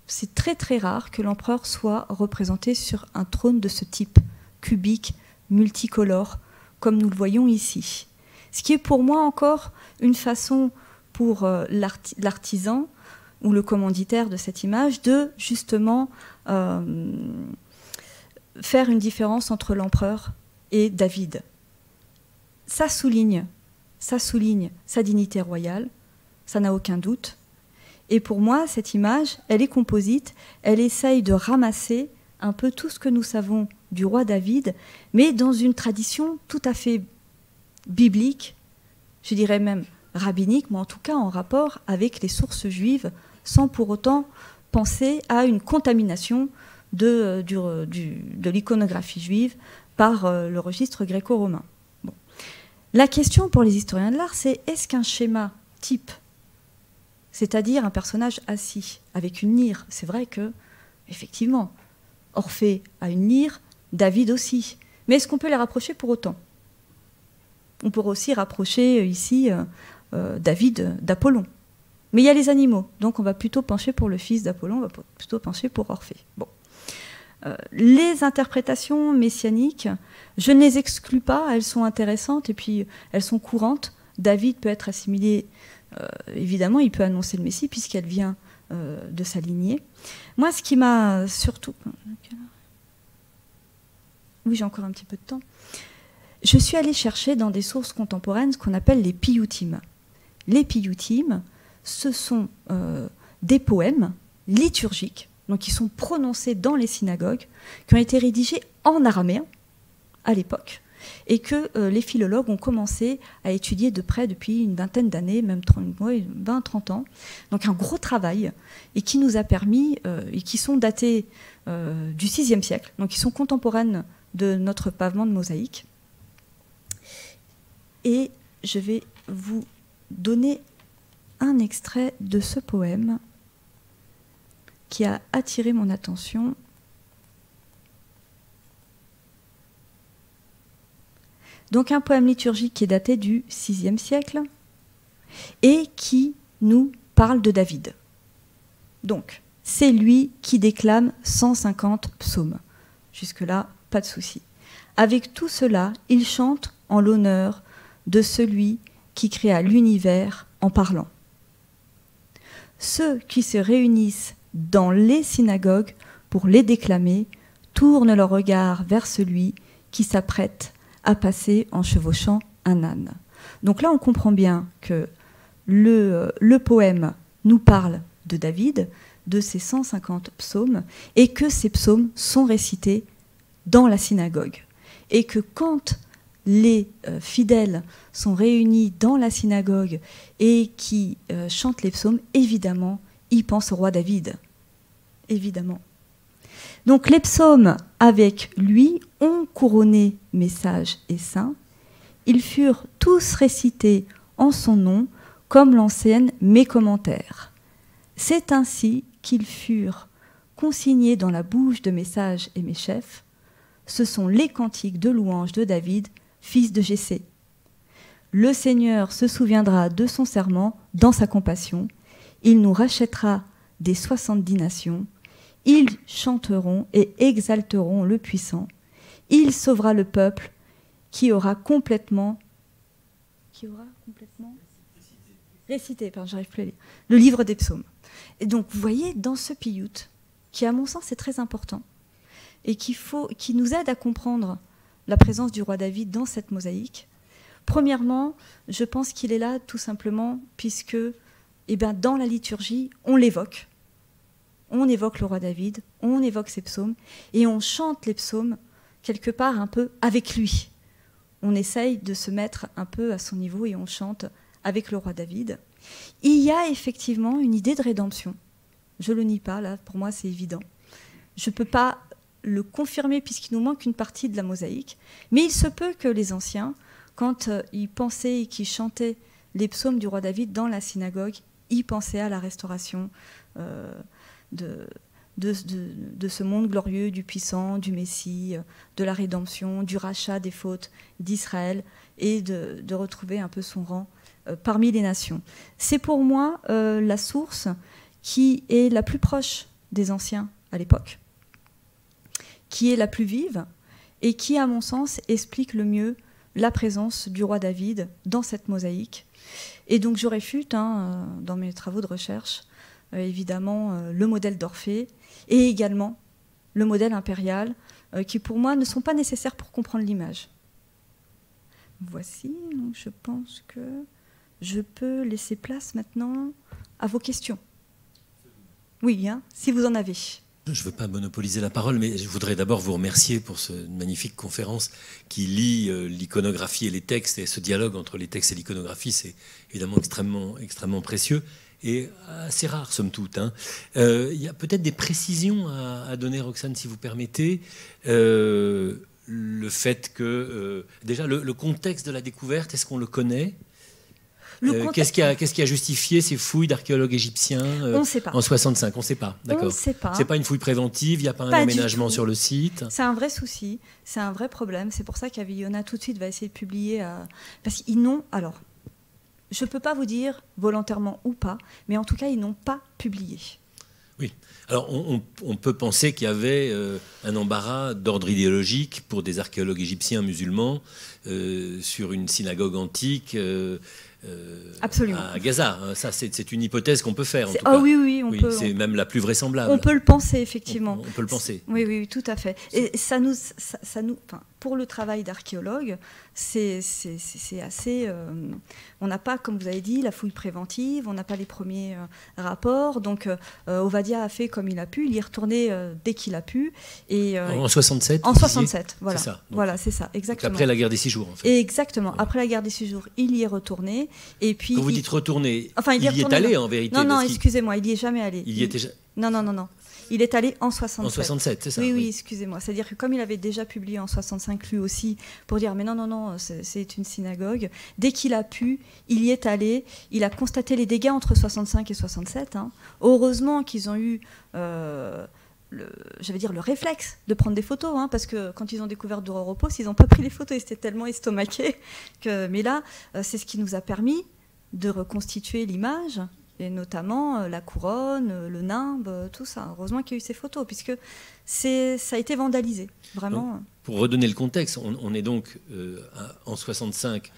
c'est très très rare que l'empereur soit représenté sur un trône de ce type, cubique, multicolore, comme nous le voyons ici. Ce qui est pour moi encore une façon pour l'artisan ou le commanditaire de cette image de justement faire une différence entre l'empereur et David. Ça souligne sa dignité royale, ça n'a aucun doute. Et pour moi, cette image, elle est composite, elle essaye de ramasser un peu tout ce que nous savons du roi David, mais dans une tradition tout à fait biblique, je dirais même rabbinique, mais en tout cas en rapport avec les sources juives, sans pour autant penser à une contamination de l'iconographie juive par le registre gréco-romain. Bon. La question pour les historiens de l'art, c'est est-ce qu'un schéma type, c'est-à-dire un personnage assis avec une lyre, c'est vrai que, effectivement, Orphée a une lyre, David aussi. Mais est-ce qu'on peut les rapprocher pour autant? On pourrait aussi rapprocher ici David d'Apollon. Mais il y a les animaux, donc on va plutôt pencher pour le fils d'Apollon, on va plutôt pencher pour Orphée. Bon. Les interprétations messianiques, je ne les exclus pas, elles sont intéressantes et puis elles sont courantes. David peut être assimilé, évidemment, il peut annoncer le Messie puisqu'elle vient de sa lignée. Moi, ce qui m'a surtout... Oui, j'ai encore un petit peu de temps. Je suis allée chercher dans des sources contemporaines ce qu'on appelle les piyutim. Les piyutim, ce sont des poèmes liturgiques, donc qui sont prononcés dans les synagogues, qui ont été rédigés en araméen à l'époque, et que les philologues ont commencé à étudier de près depuis une vingtaine d'années, même 20-30 ans. Donc un gros travail, et qui nous a permis, et qui sont datés du VIe siècle, donc qui sont contemporaines de notre pavement de mosaïque. Et je vais vous donner un extrait de ce poème qui a attiré mon attention. Donc un poème liturgique qui est daté du VIe siècle et qui nous parle de David. Donc, c'est lui qui déclame 150 psaumes. Jusque-là, pas de souci. Avec tout cela, il chante en l'honneur de celui qui créa l'univers en parlant. Ceux qui se réunissent dans les synagogues pour les déclamer tournent leur regard vers celui qui s'apprête à passer en chevauchant un âne. Donc là, on comprend bien que le poème nous parle de David, de ses 150 psaumes, et que ces psaumes sont récités dans la synagogue. Et que quand les fidèles sont réunis dans la synagogue et qui chantent les psaumes, évidemment, ils pensent au roi David. Évidemment. Donc les psaumes, avec lui, ont couronné mes sages et saints. Ils furent tous récités en son nom, comme l'enseignent mes commentaires. C'est ainsi qu'ils furent consignés dans la bouche de mes sages et mes chefs. Ce sont les cantiques de louange de David, fils de Jessé. Le Seigneur se souviendra de son serment dans sa compassion. Il nous rachètera des 70 nations. Ils chanteront et exalteront le puissant. Il sauvera le peuple qui aura complètement récité, j'arrive plus à lire, le livre des psaumes. Et donc, vous voyez, dans ce piyut, qui à mon sens est très important, et qui nous aide à comprendre la présence du roi David dans cette mosaïque, premièrement, je pense qu'il est là tout simplement puisque dans la liturgie, on l'évoque. On évoque le roi David, on évoque ses psaumes, et on chante les psaumes quelque part un peu avec lui. On essaye de se mettre un peu à son niveau et on chante avec le roi David. Il y a effectivement une idée de rédemption. Je ne le nie pas, là, pour moi c'est évident. Je ne peux pas le confirmer puisqu'il nous manque une partie de la mosaïque, mais il se peut que les anciens, quand ils pensaient et qu'ils chantaient les psaumes du roi David dans la synagogue, ils pensaient à la restauration de ce monde glorieux, du puissant, du Messie, de la rédemption, du rachat des fautes d'Israël et de retrouver un peu son rang parmi les nations. C'est pour moi la source qui est la plus proche des anciens à l'époque, qui est la plus vive et qui, à mon sens, explique le mieux la présence du roi David dans cette mosaïque. Et donc je réfute, dans mes travaux de recherche, évidemment le modèle d'Orphée et également le modèle impérial qui pour moi ne sont pas nécessaires pour comprendre l'image. Voici, donc je pense que je peux laisser place maintenant à vos questions. Oui, si vous en avez. Je ne veux pas monopoliser la parole, mais je voudrais d'abord vous remercier pour cette magnifique conférence qui lie l'iconographie et les textes, et ce dialogue entre les textes et l'iconographie, c'est évidemment extrêmement précieux et assez rare, somme toute. Il y a peut-être des précisions à donner, Roxane, si vous permettez. Le fait que, déjà, le contexte de la découverte, est-ce qu'on le connaît ? Qu'est-ce qui a justifié ces fouilles d'archéologues égyptiens en 65? On ne sait pas, d'accord. On ne sait pas. C'est pas une fouille préventive, il n'y a pas un aménagement sur le site. C'est un vrai souci, c'est un vrai problème. C'est pour ça qu'Avillona tout de suite va essayer de publier. Parce qu'ils n'ont. Alors, je ne peux pas vous dire volontairement ou pas, mais en tout cas, ils n'ont pas publié. Oui. Alors, on peut penser qu'il y avait un embarras d'ordre idéologique pour des archéologues égyptiens musulmans sur une synagogue antique. Absolument. À Gaza. Ça, c'est une hypothèse qu'on peut faire, en tout cas. Oui, on peut. C'est même la plus vraisemblable. On peut le penser, effectivement. On peut le penser. Oui, tout à fait. Et ça nous pour le travail d'archéologue, c'est assez... on n'a pas, comme vous avez dit, la fouille préventive, on n'a pas les premiers rapports. Donc, Ovadia a fait comme il a pu, il y est retourné dès qu'il a pu. Et, en 67 En 67, voilà. C'est ça. Voilà, c'est ça, exactement. Après la guerre des 6 jours, en fait. Exactement. Après la guerre des 6 jours, il y est retourné. Et puis, quand vous dites retourner, enfin, il y est allé, en vérité. Non, excusez-moi, il n'y est jamais allé. Il y était... Non. Il est allé en 67. En 67, c'est ça. Oui, excusez-moi. C'est-à-dire que comme il avait déjà publié en 65 lui aussi, pour dire mais non, c'est une synagogue, dès qu'il a pu, il y est allé. Il a constaté les dégâts entre 65 et 67. Heureusement qu'ils ont eu j'allais dire le réflexe de prendre des photos, hein, parce que quand ils ont découvert d'Europos, ils n'ont pas pris les photos, ils étaient tellement estomaqués. Mais là, c'est ce qui nous a permis de reconstituer l'image, et notamment la couronne, le nimbe, tout ça. Heureusement qu'il y a eu ces photos, puisque ça a été vandalisé, vraiment. Donc, pour redonner le contexte, on est donc en 65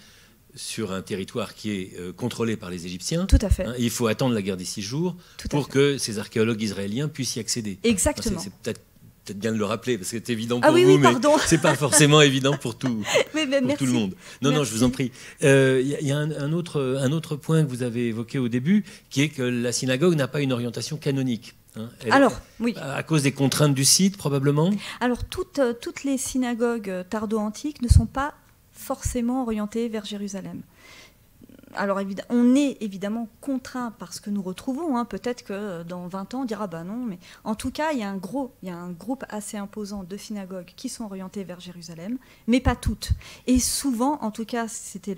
sur un territoire qui est contrôlé par les Égyptiens. Tout à fait. Hein, il faut attendre la guerre des 6 jours pour que ces archéologues israéliens puissent y accéder. Exactement. C'est peut-être bien de le rappeler, parce que c'est évident pour oui, vous, mais c'est pas forcément évident pour tout, pour tout le monde. Non, je vous en prie. Il y a un autre point que vous avez évoqué au début, qui est que la synagogue n'a pas une orientation canonique. Hein. Oui. À cause des contraintes du site, probablement. Alors, toutes les synagogues tardo-antiques ne sont pas forcément orientées vers Jérusalem. Alors, on est évidemment contraint par ce que nous retrouvons. Hein. Peut-être que dans 20 ans, on dira bah non. Mais en tout cas, il y a un groupe assez imposant de synagogues qui sont orientées vers Jérusalem, mais pas toutes. Et souvent, en tout cas, c'était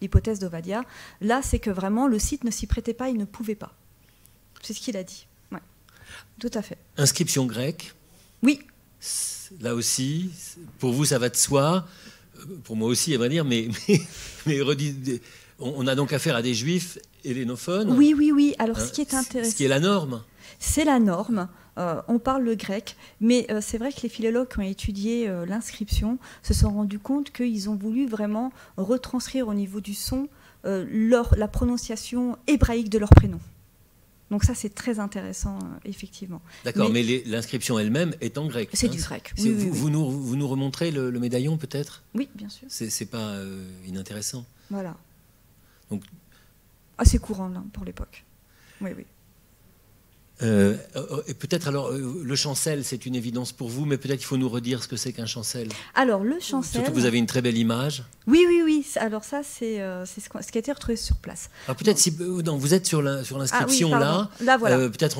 l'hypothèse d'Ovadia, là, c'est que vraiment, le site ne s'y prêtait pas, il ne pouvait pas. C'est ce qu'il a dit. Ouais. Tout à fait. Inscription grecque. Oui. Là aussi, pour vous, ça va de soi. Pour moi aussi, à vrai dire, mais on a donc affaire à des juifs hellénophones. Oui. Alors, ce qui est intéressant... Ce qui est la norme. C'est la norme. On parle le grec, mais c'est vrai que les philologues qui ont étudié l'inscription se sont rendus compte qu'ils ont voulu vraiment retranscrire au niveau du son la prononciation hébraïque de leur prénom. Donc ça, c'est très intéressant, effectivement. D'accord, mais l'inscription elle-même est en grec. C'est du grec, oui. Vous nous remontrez le médaillon, peut-être ? Oui, bien sûr. C'est pas inintéressant. Voilà. Donc, assez courant, là, pour l'époque. Oui. Et peut-être, alors, le chancel, c'est une évidence pour vous, mais peut-être qu'il faut nous redire ce que c'est qu'un chancel. Alors, le chancel... Surtout que vous avez une très belle image. Oui. Alors ça, c'est ce qui a été retrouvé sur place. Alors peut-être, vous êtes sur l'inscription là. Là, voilà. Peut-être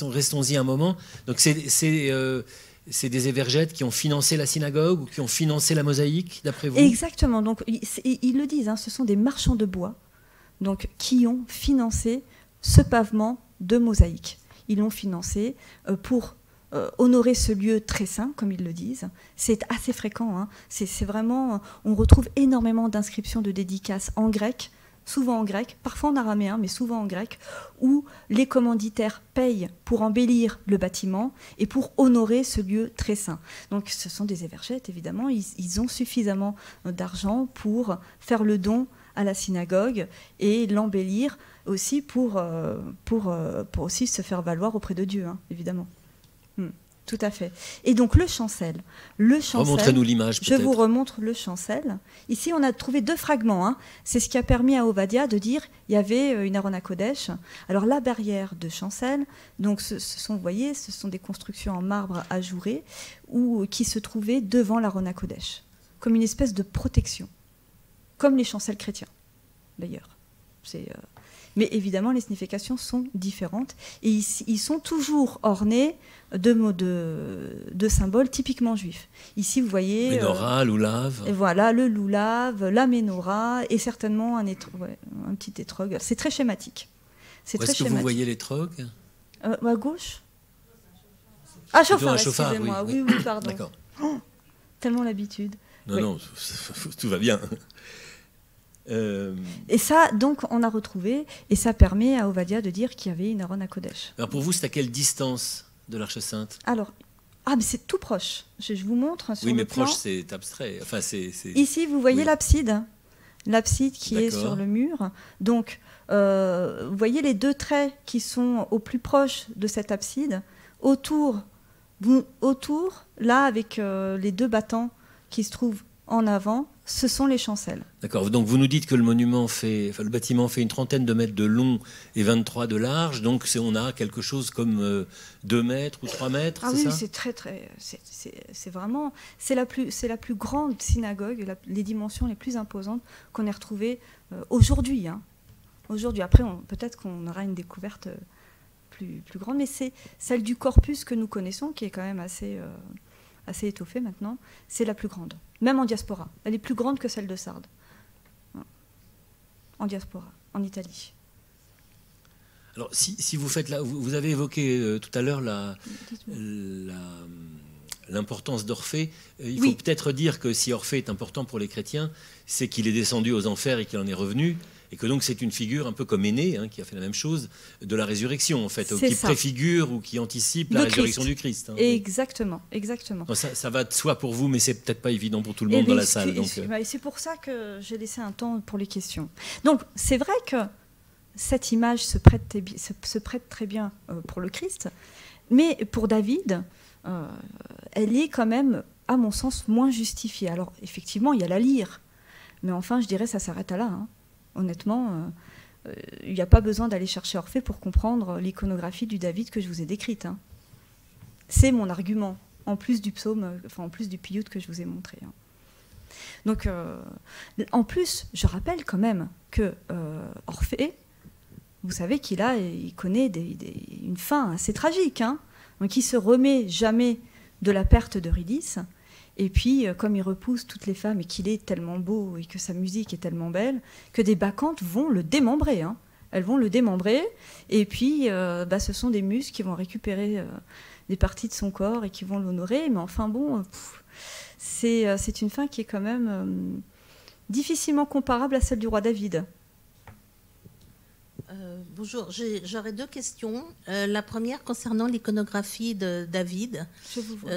restons-y un moment. Donc c'est des évergètes qui ont financé la synagogue ou qui ont financé la mosaïque, d'après vous ? Exactement. Donc ils le disent, hein, ce sont des marchands de bois donc, qui ont financé ce pavement de mosaïque. Ils l'ont financé pour honorer ce lieu très saint, comme ils le disent. C'est assez fréquent. Hein. C'est vraiment, on retrouve énormément d'inscriptions de dédicaces en grec, souvent en grec, parfois en araméen, mais souvent en grec, où les commanditaires payent pour embellir le bâtiment et pour honorer ce lieu très saint. Donc ce sont des évergètes, évidemment. Ils ont suffisamment d'argent pour faire le don à la synagogue et l'embellir aussi pour aussi se faire valoir auprès de Dieu, hein, évidemment. Tout à fait. Et donc le chancel. Remontrez-nous l'image, peut-être. Je vous remontre le chancel. Ici, on a trouvé 2 fragments. Hein. C'est ce qui a permis à Ovadia de dire qu'il y avait une Aron HaKodesh. Alors la barrière de chancel, donc vous voyez, ce sont des constructions en marbre ajouré qui se trouvaient devant l'Aron HaKodesh, comme une espèce de protection, comme les chancels chrétiens, d'ailleurs. Mais évidemment, les significations sont différentes. Et ils sont toujours ornés de symboles typiquement juifs. Ici, vous voyez... Ménorah, loulav. Et voilà, le loulav, la ménorah, et certainement un petit étrog. C'est très schématique. Où est-ce que vous voyez l'étrog ? À gauche. Ah, chauffard, chauffard, excusez-moi. Oui, pardon. D'accord. Tellement l'habitude. Non, tout va bien. Et ça, donc, on a retrouvé, et ça permet à Ovadia de dire qu'il y avait une Aron HaKodesh. Alors pour vous, c'est à quelle distance de l'Arche Sainte ? Alors, mais c'est tout proche. Je vous montre sur oui, mais le plan. proche, c'est abstrait. Enfin, Ici, vous voyez oui. l'abside qui est sur le mur. Donc, vous voyez les 2 traits qui sont au plus proche de cette abside. Autour, là, avec les 2 battants qui se trouvent en avant, ce sont les chancels. D'accord. Donc vous nous dites que le bâtiment fait une trentaine de mètres de long et 23 de large. Donc on a quelque chose comme 2 mètres ou 3 mètres. Ah c'est oui, ça ? c'est très. C'est vraiment. C'est la plus grande synagogue, les dimensions les plus imposantes qu'on ait retrouvées aujourd'hui. Hein. Aujourd'hui. Après, peut-être qu'on aura une découverte plus grande, mais c'est celle du corpus que nous connaissons, qui est quand même assez étoffée maintenant. C'est la plus grande. Même en diaspora. Elle est plus grande que celle de Sardes. En diaspora, en Italie. Alors, si vous faites vous avez évoqué tout à l'heure l'importance d'Orphée. Il faut peut-être dire que si Orphée est important pour les chrétiens, c'est qu'il est descendu aux enfers et qu'il en est revenu, et que donc c'est une figure un peu comme Énée, hein, qui a fait la même chose, de la résurrection, en fait, qui préfigure ou qui anticipe la résurrection du Christ. Hein. Exactement, exactement. Donc ça va de soi pour vous, mais c'est peut-être pas évident pour tout le monde dans la salle. C'est pour ça que j'ai laissé un temps pour les questions. Donc, c'est vrai que cette image se prête très bien pour le Christ, mais pour David, elle est quand même, à mon sens, moins justifiée. Alors, effectivement, il y a la lyre, mais enfin, je dirais, ça s'arrête à là. Hein. Honnêtement, il n'y a pas besoin d'aller chercher Orphée pour comprendre l'iconographie du David que je vous ai décrite. Hein. C'est mon argument, en plus du psaume, en plus du Piyut que je vous ai montré. Hein. Donc, en plus, je rappelle quand même que Orphée, vous savez il connaît une fin assez tragique. Hein. Donc, il ne se remet jamais de la perte d'Eurydice. Et puis, comme il repousse toutes les femmes et qu'il est tellement beau et que sa musique est tellement belle, que des bacchantes vont le démembrer. Hein. Elles vont le démembrer. Et puis, ce sont des muses qui vont récupérer des parties de son corps et qui vont l'honorer. Mais enfin, bon, c'est une fin qui est quand même difficilement comparable à celle du roi David. Bonjour, j'aurais deux questions. La première concernant l'iconographie de David,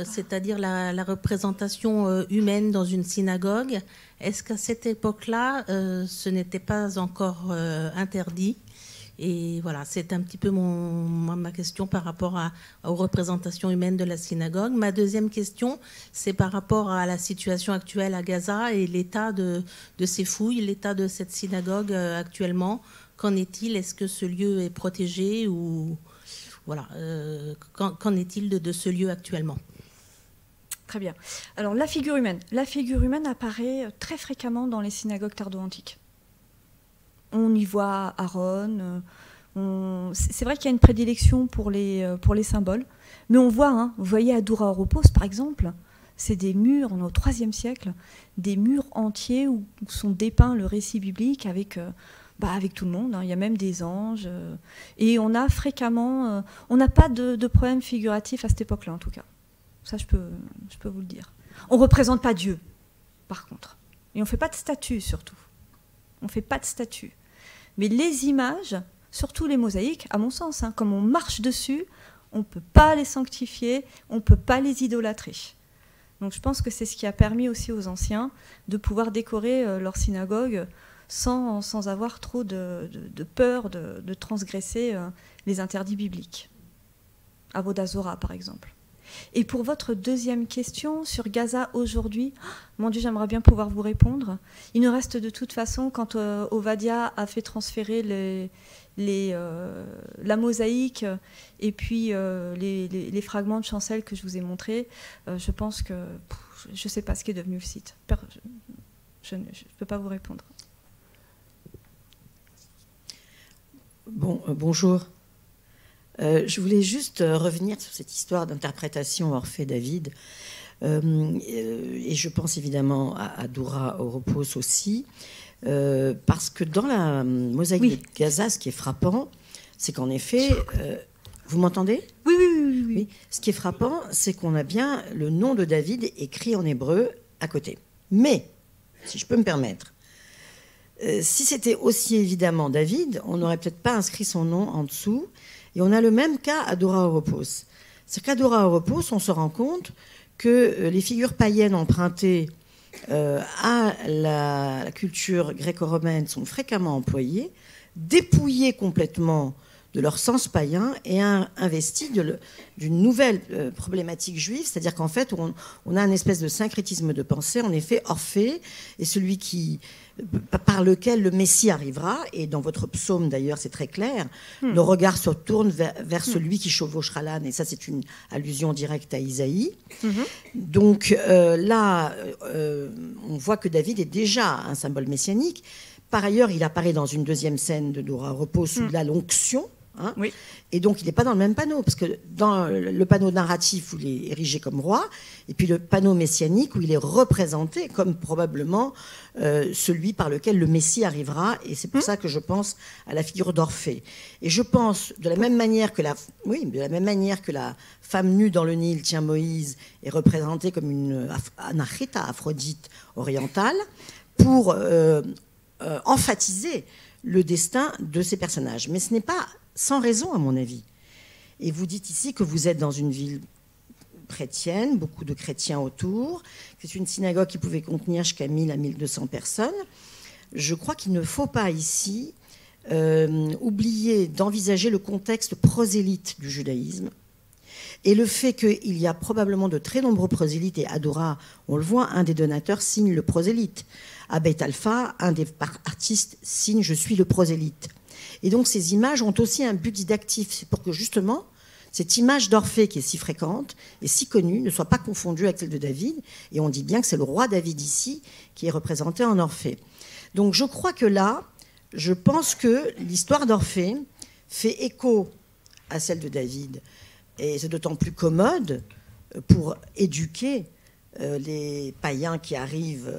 c'est-à-dire la représentation humaine dans une synagogue. Est-ce qu'à cette époque-là, ce n'était pas encore interdit? Et voilà, c'est un petit peu ma question par rapport aux représentations humaines de la synagogue. Ma deuxième question, c'est par rapport à la situation actuelle à Gaza et l'état de ces fouilles, l'état de cette synagogue actuellement. Qu'en est-il? Est-ce que ce lieu est protégé ou voilà, qu'en est-il de ce lieu actuellement? Très bien. Alors la figure humaine apparaît très fréquemment dans les synagogues tardo-antiques. On y voit Aaron. C'est vrai qu'il y a une prédilection pour les symboles, mais on voit, hein, vous voyez Adura Oropos par exemple, c'est des murs, on est au IIIe siècle, des murs entiers où sont dépeints le récit biblique avec tout le monde, hein. Il y a même des anges. Et on a fréquemment... on n'a pas de problème figuratif à cette époque-là, en tout cas. Ça, je peux vous le dire. On ne représente pas Dieu, par contre. Et on ne fait pas de statue, surtout. On ne fait pas de statue. Mais les images, surtout les mosaïques, à mon sens, hein, comme on marche dessus, on ne peut pas les sanctifier, on ne peut pas les idolâtrer. Donc je pense que c'est ce qui a permis aussi aux anciens de pouvoir décorer leur synagogue sans avoir trop de peur de transgresser les interdits bibliques. Avodazora, par exemple. Et pour votre deuxième question sur Gaza aujourd'hui, mon Dieu, j'aimerais bien pouvoir vous répondre. Il nous reste de toute façon, quand Ovadia a fait transférer la mosaïque et puis les fragments de chancel que je vous ai montrés, je pense que je ne sais pas ce qui est devenu le site. Je ne peux pas vous répondre. Bonjour. Je voulais juste revenir sur cette histoire d'interprétation Orphée-David. Et je pense évidemment à Doura Oropos aussi. Parce que dans la mosaïque de Gaza, ce qui est frappant, c'est qu'en effet... vous m'entendez ? Oui. Ce qui est frappant, c'est qu'on a bien le nom de David écrit en hébreu à côté. Mais, si je peux me permettre, si c'était aussi évidemment David, on n'aurait peut-être pas inscrit son nom en dessous. Et on a le même cas à Doura Oropos. C'est qu'à Doura Oropos, on se rend compte que les figures païennes empruntées à la culture gréco-romaine sont fréquemment employées, dépouillées complètement de leur sens païen et investies d'une nouvelle problématique juive, c'est-à-dire qu'en fait, on a un espèce de syncrétisme de pensée. En effet, Orphée est celui par lequel le Messie arrivera, et dans votre psaume d'ailleurs c'est très clair, le regard se tourne vers celui qui chevauchera l'âne, et ça c'est une allusion directe à Isaïe. Donc là, on voit que David est déjà un symbole messianique. Par ailleurs, il apparaît dans une deuxième scène de Doura Oropos sous la l'onction, Hein. Oui. Et donc, il n'est pas dans le même panneau, parce que dans le panneau narratif, où il est érigé comme roi, et puis le panneau messianique, où il est représenté comme probablement celui par lequel le Messie arrivera. Et c'est pour ça que je pense à la figure d'Orphée. Et je pense, de la même manière que la femme nue dans le Nil tient Moïse est représentée comme une anachita, Aphrodite orientale, pour emphatiser le destin de ces personnages. Mais ce n'est pas sans raison, à mon avis. Et vous dites ici que vous êtes dans une ville chrétienne, beaucoup de chrétiens autour. C'est une synagogue qui pouvait contenir jusqu'à 1000 à 1200 personnes. Je crois qu'il ne faut pas ici oublier d'envisager le contexte prosélyte du judaïsme et le fait qu'il y a probablement de très nombreux prosélytes, et Adora, on le voit, un des donateurs signe le prosélyte. À Beit Alpha, un des artistes signe « Je suis le prosélyte ». Et donc ces images ont aussi un but didactique. C'est pour que justement, cette image d'Orphée qui est si fréquente et si connue ne soit pas confondue avec celle de David. Et on dit bien que c'est le roi David ici qui est représenté en Orphée. Donc je crois que là, je pense que l'histoire d'Orphée fait écho à celle de David. Et c'est d'autant plus commode pour éduquer les païens qui arrivent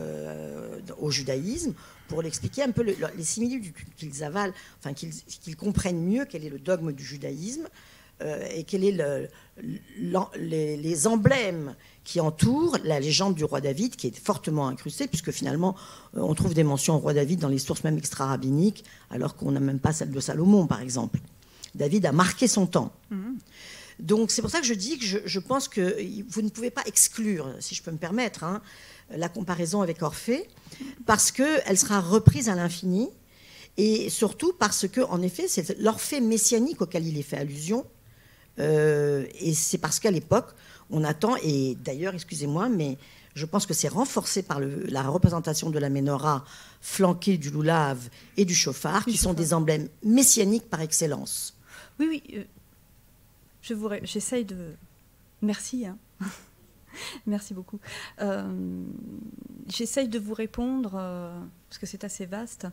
au judaïsme, pour l'expliquer un peu les similitudes qu'ils avalent, enfin qu'ils comprennent mieux quel est le dogme du judaïsme et quels est les emblèmes qui entourent la légende du roi David, qui est fortement incrustée, puisque finalement on trouve des mentions au roi David dans les sources même extra-rabbiniques, alors qu'on n'a même pas celle de Salomon, par exemple. David a marqué son temps. Donc c'est pour ça que je dis que je pense que vous ne pouvez pas exclure, si je peux me permettre, hein, la comparaison avec Orphée, parce qu'elle sera reprise à l'infini, et surtout parce que, en effet, c'est l'Orphée messianique auquel il est fait allusion, et c'est parce qu'à l'époque, on attend, et d'ailleurs, excusez-moi, mais je pense que c'est renforcé par la représentation de la Ménorah flanquée du loulav et du chauffard, qui sont des emblèmes messianiques par excellence. Oui, j'essaye de... Merci, hein. Merci beaucoup. J'essaye de vous répondre, parce que c'est assez vaste.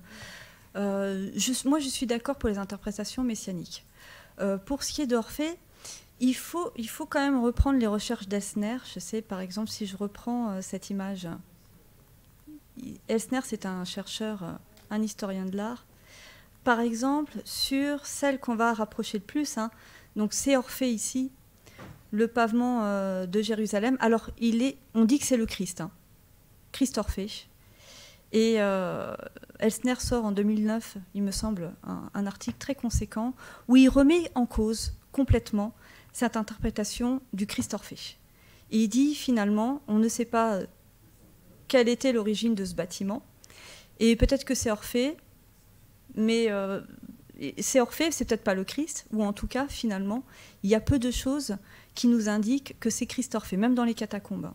Moi, je suis d'accord pour les interprétations messianiques. Pour ce qui est d'Orphée, il faut quand même reprendre les recherches d'Elsner. Je sais, par exemple, si je reprends cette image. Elsner, c'est un chercheur, un historien de l'art. Par exemple, sur celle qu'on va rapprocher le plus, hein, donc c'est Orphée ici, le pavement de Jérusalem. Alors, on dit que c'est le Christ, hein, Christ Orphée. Et Elsner sort en 2009, il me semble, un article très conséquent où il remet en cause complètement cette interprétation du Christ Orphée. Et il dit finalement, on ne sait pas quelle était l'origine de ce bâtiment. Et peut-être que c'est Orphée, mais c'est Orphée, c'est peut-être pas le Christ, ou en tout cas, finalement, il y a peu de choses qui nous indiquent que c'est Christ Orphée, même dans les catacombes.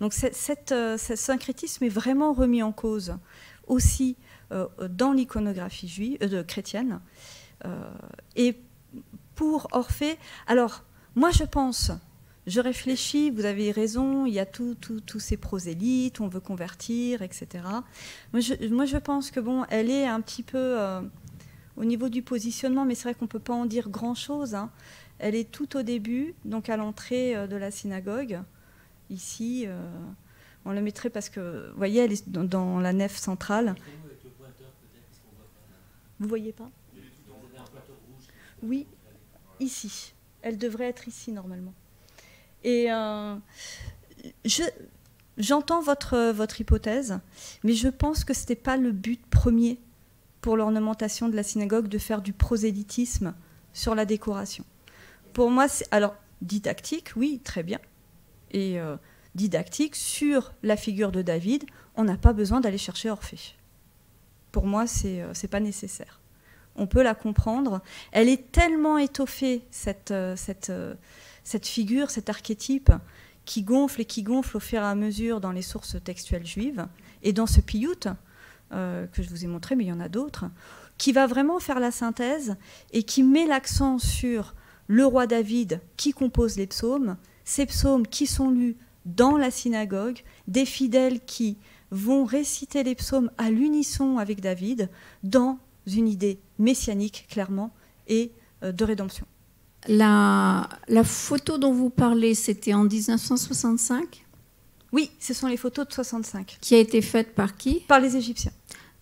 Donc ce syncrétisme est vraiment remis en cause aussi dans l'iconographie chrétienne. Et pour Orphée, alors moi je réfléchis, vous avez raison, il y a tous ces prosélytes, on veut convertir, etc. Moi je pense que bon, elle est un petit peu au niveau du positionnement, mais c'est vrai qu'on ne peut pas en dire grand-chose, hein. Elle est tout au début, donc à l'entrée de la synagogue. Ici, on la mettrait parce que, vous voyez, elle est dans la nef centrale. Vous voyez pas? Oui, ici. Elle devrait être ici, normalement. Et j'entends votre hypothèse, mais je pense que ce n'était pas le but premier pour l'ornementation de la synagogue de faire du prosélytisme sur la décoration. Pour moi, alors, didactique, oui, très bien. Et didactique sur la figure de David, on n'a pas besoin d'aller chercher Orphée. Pour moi, c'est pas nécessaire. On peut la comprendre. Elle est tellement étoffée, cette figure, cet archétype, qui gonfle au fur et à mesure dans les sources textuelles juives, et dans ce piyut, que je vous ai montré, mais il y en a d'autres, qui va vraiment faire la synthèse et qui met l'accent sur le roi David qui compose les psaumes, ces psaumes qui sont lus dans la synagogue, des fidèles qui vont réciter les psaumes à l'unisson avec David, dans une idée messianique, clairement, et de rédemption. La photo dont vous parlez, c'était en 1965 ? Oui, ce sont les photos de 65. Qui a été faite par qui ? Par les Égyptiens.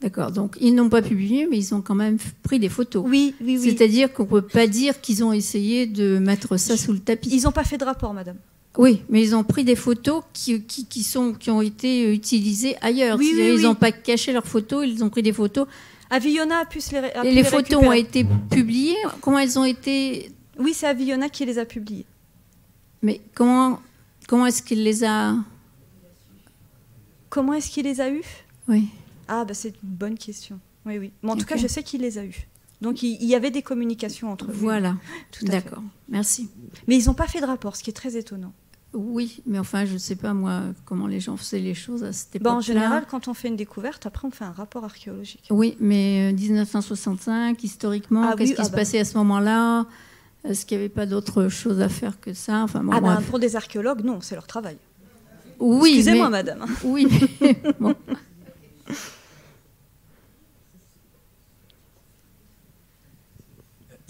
D'accord, donc ils n'ont pas publié, mais ils ont quand même pris des photos. Oui. C'est-à-dire qu'on ne peut pas dire qu'ils ont essayé de mettre ça sous le tapis. Ils n'ont pas fait de rapport, madame. Oui, mais ils ont pris des photos qui ont été utilisées ailleurs. Ils n'ont pas caché leurs photos, ils ont pris des photos. Avillona a pu les récupérer. Et les photos ont été publiées. Comment elles ont été... Oui, c'est Avillona qui les a publiées. Mais comment est-ce qu'il les a... Comment est-ce qu'il les a eus ? Oui. Ah, c'est une bonne question. Oui. Mais en tout cas, je sais qu'il les a eus. Donc, il y avait des communications entre eux. Voilà. Tout à D'accord. Merci. Mais ils n'ont pas fait de rapport, ce qui est très étonnant. Oui, mais enfin, je ne sais pas, moi, comment les gens faisaient les choses à cette époque-là. En général, quand on fait une découverte, après, on fait un rapport archéologique. Oui, mais 1965, historiquement, qu'est-ce qui se passait à ce moment-là ? Est-ce qu'il n'y avait pas d'autre chose à faire que ça ? Enfin, pour des archéologues, non, c'est leur travail. Oui, excusez-moi, madame. Oui, mais bon.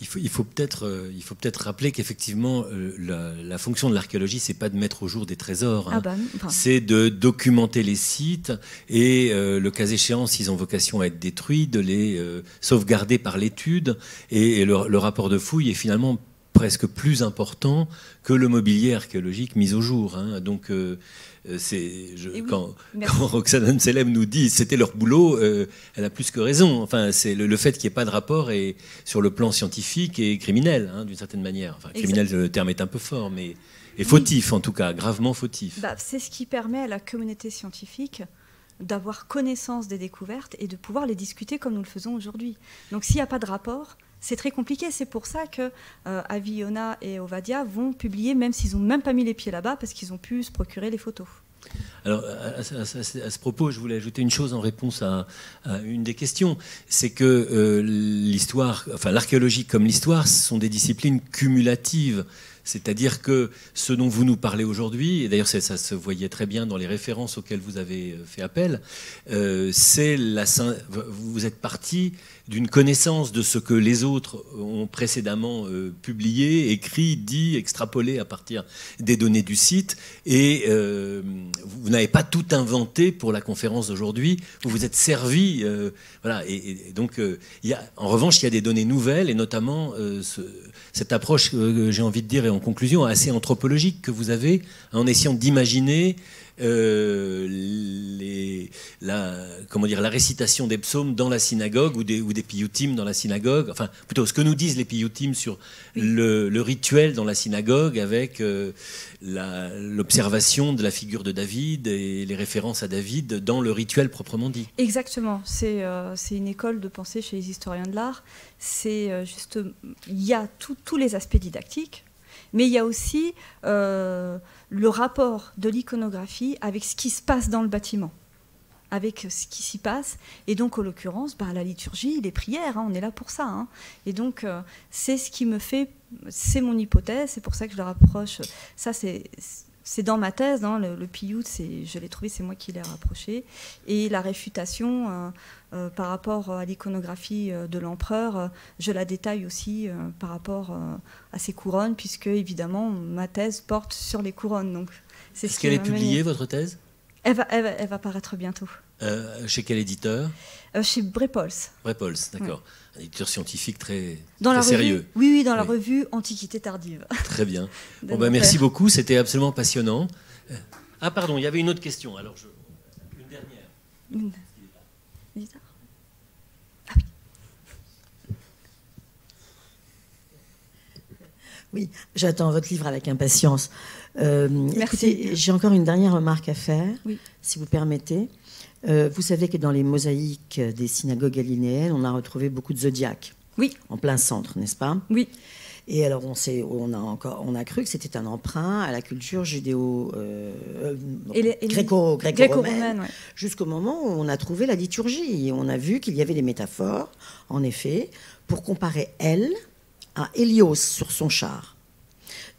Il faut peut-être rappeler qu'effectivement, la fonction de l'archéologie, c'est pas de mettre au jour des trésors. C'est de documenter les sites et, le cas échéant, s'ils ont vocation à être détruits, de les sauvegarder par l'étude. Et le rapport de fouille est finalement presque plus important que le mobilier archéologique mis au jour. Donc, quand Roxane Amselem nous dit c'était leur boulot, elle a plus que raison. Enfin, c'est le fait qu'il n'y ait pas de rapport et sur le plan scientifique et criminel, d'une certaine manière. Enfin, criminel, le terme est un peu fort, mais fautif en tout cas, gravement fautif. C'est ce qui permet à la communauté scientifique d'avoir connaissance des découvertes et de pouvoir les discuter comme nous le faisons aujourd'hui. Donc, s'il n'y a pas de rapport, c'est très compliqué. C'est pour ça que Avillona et Ovadia vont publier, même s'ils n'ont même pas mis les pieds là-bas, parce qu'ils ont pu se procurer les photos. Alors, à ce propos, je voulais ajouter une chose en réponse à une des questions. C'est que l'archéologie comme l'histoire, ce sont des disciplines cumulatives. C'est-à-dire que ce dont vous nous parlez aujourd'hui, et d'ailleurs ça se voyait très bien dans les références auxquelles vous avez fait appel, vous êtes parti d'une connaissance de ce que les autres ont précédemment publié, écrit, dit, extrapolé à partir des données du site, et vous n'avez pas tout inventé pour la conférence d'aujourd'hui, vous vous êtes servi, voilà, et donc en revanche il y a des données nouvelles, et notamment cette approche, j'ai envie de dire, et en conclusion, assez anthropologique que vous avez, en essayant d'imaginer la récitation des psaumes dans la synagogue ou des piyutim dans la synagogue, enfin plutôt ce que nous disent les piyutim sur le rituel dans la synagogue avec l'observation de la figure de David et les références à David dans le rituel proprement dit. Exactement, c'est une école de pensée chez les historiens de l'art. Il y a tous les aspects didactiques, mais il y a aussi le rapport de l'iconographie avec ce qui se passe dans le bâtiment, avec ce qui s'y passe. Et donc, en l'occurrence, la liturgie, les prières, on est là pour ça. Et donc, c'est ce qui me fait... C'est mon hypothèse, c'est pour ça que je le rapproche. Ça, c'est dans ma thèse, le piyut, je l'ai trouvé, c'est moi qui l'ai rapproché. Et la réfutation par rapport à l'iconographie de l'empereur, je la détaille aussi par rapport à ses couronnes, puisque évidemment ma thèse porte sur les couronnes. Donc, Est-ce qu'elle est publiée, votre thèse ? Elle va paraître bientôt. Chez quel éditeur ? Chez Brepols. Brepols, d'accord. Oui. Un éditeur scientifique très la sérieux. Oui, dans la revue Antiquité tardive. Très bien. Merci beaucoup, c'était absolument passionnant. Ah pardon, il y avait une autre question. Alors une dernière. Ah oui. Oui, j'attends votre livre avec impatience. Écoutez, j'ai encore une dernière remarque à faire, si vous permettez. Vous savez que dans les mosaïques des synagogues galiléennes, on a retrouvé beaucoup de zodiaques. Oui. En plein centre, n'est-ce pas ? Oui. Et alors, on a cru que c'était un emprunt à la culture gréco-romaine, jusqu'au moment où on a trouvé la liturgie. Et on a vu qu'il y avait des métaphores, en effet, pour comparer elle à Hélios sur son char.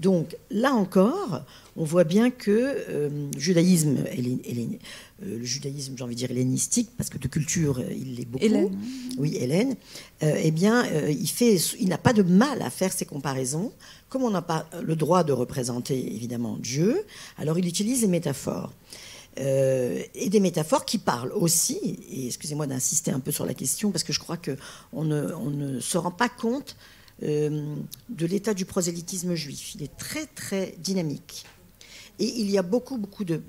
Donc, là encore, on voit bien que le judaïsme, le judaïsme, j'ai envie de dire hellénistique, parce que de culture, il l'est beaucoup. Hélène. Oui, Hélène. Eh bien, il n'a pas de mal à faire ces comparaisons. Comme on n'a pas le droit de représenter, évidemment, Dieu, alors il utilise les métaphores. Et des métaphores qui parlent aussi, et excusez-moi d'insister un peu sur la question, parce que je crois qu'on ne se rend pas compte de l'état du prosélytisme juif. Il est très, très dynamique. Et il y a beaucoup de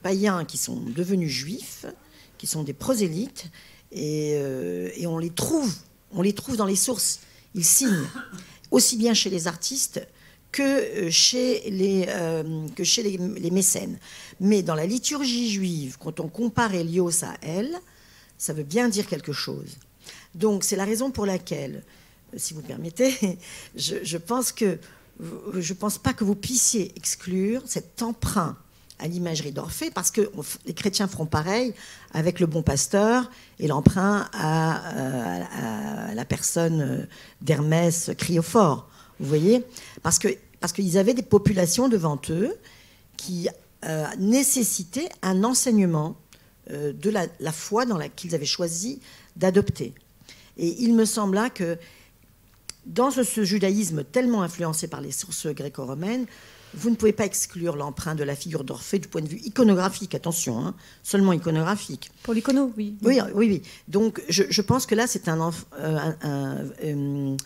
païens qui sont devenus juifs, qui sont des prosélytes, et on les trouve dans les sources. Ils signent, aussi bien chez les artistes que chez les mécènes. Mais dans la liturgie juive, quand on compare Hélios à elle, ça veut bien dire quelque chose. Donc c'est la raison pour laquelle, si vous permettez, je pense pas que vous puissiez exclure cet emprunt à l'imagerie d'Orphée, parce que les chrétiens feront pareil avec le bon pasteur et l'emprunt à la personne d'Hermès Criophore. Vous voyez, parce qu'ils avaient des populations devant eux qui nécessitaient un enseignement de la foi qu'ils avaient choisi d'adopter. Et il me semble là que dans ce judaïsme tellement influencé par les sources gréco-romaines, vous ne pouvez pas exclure l'emprunt de la figure d'Orphée du point de vue iconographique, attention, hein, seulement iconographique. Pour l'icono, oui. Oui. Donc je pense que là, c'est vous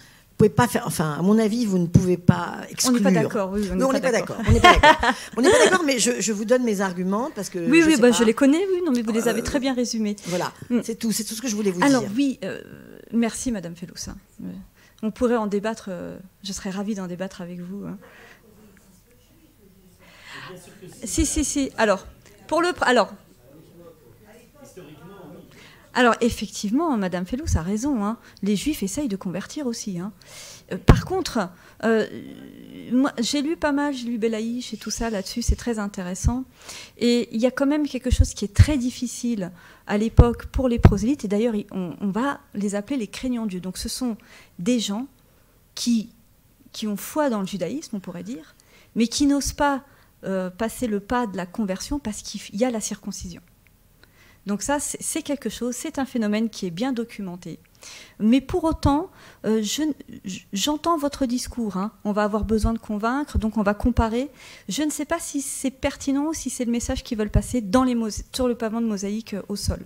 pouvez pas faire, enfin, à mon avis, vous ne pouvez pas exclure. On n'est pas d'accord, oui. On n'est pas d'accord. On n'est pas d'accord, mais je vous donne mes arguments parce que. Oui, je les connais, oui, non, mais vous les avez très bien résumés. Voilà, c'est tout ce que je voulais vous dire. Alors, oui, merci, Madame Fellous. On pourrait en débattre, je serais ravie d'en débattre avec vous. Si. Alors, Alors, effectivement, Madame Fellous a raison. Hein. Les Juifs essayent de convertir aussi. Hein. Par contre, moi, j'ai lu Belaïch et tout ça là-dessus, c'est très intéressant. Et il y a quand même quelque chose qui est très difficile à l'époque pour les prosélytes. Et d'ailleurs, on va les appeler les craignants Dieu. Donc, ce sont des gens qui ont foi dans le judaïsme, on pourrait dire, mais qui n'osent pas passer le pas de la conversion parce qu'il y a la circoncision. Donc ça, c'est quelque chose, c'est un phénomène qui est bien documenté. Mais pour autant, j'entends votre discours. Hein. On va avoir besoin de convaincre, donc on va comparer. Je ne sais pas si c'est pertinent ou si c'est le message qu'ils veulent passer sur le pavement de mosaïque au sol.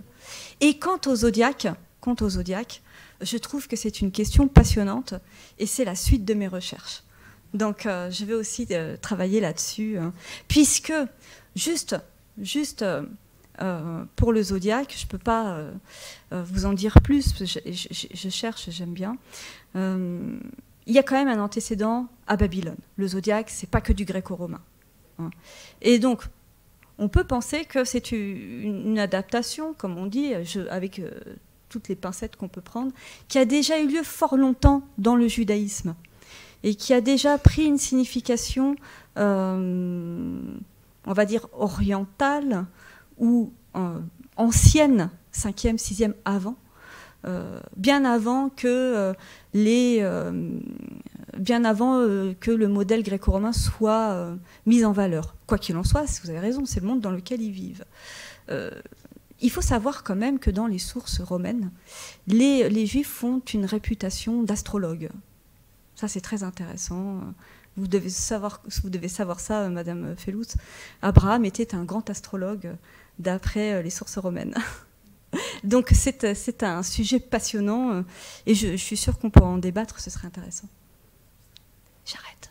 Et quant au zodiaque, je trouve que c'est une question passionnante et c'est la suite de mes recherches. Donc je vais aussi travailler là-dessus, hein, puisque juste pour le zodiaque, je ne peux pas vous en dire plus, parce que je cherche, j'aime bien. Il y a quand même un antécédent à Babylone. Le zodiaque, ce n'est pas que du gréco-romain. Hein. Et donc, on peut penser que c'est une adaptation, comme on dit, avec toutes les pincettes qu'on peut prendre, qui a déjà eu lieu fort longtemps dans le judaïsme, et qui a déjà pris une signification, on va dire, orientale, ou ancienne, 5e, 6e avant, bien avant que le modèle gréco-romain soit mis en valeur. Quoi qu'il en soit, vous avez raison, c'est le monde dans lequel ils vivent. Il faut savoir quand même que dans les sources romaines, les Juifs font une réputation d'astrologues. Ça, c'est très intéressant. Vous devez savoir ça, Madame Fellous. Abraham était un grand astrologue d'après les sources romaines. Donc c'est un sujet passionnant et je suis sûre qu'on pourra en débattre, ce serait intéressant. J'arrête.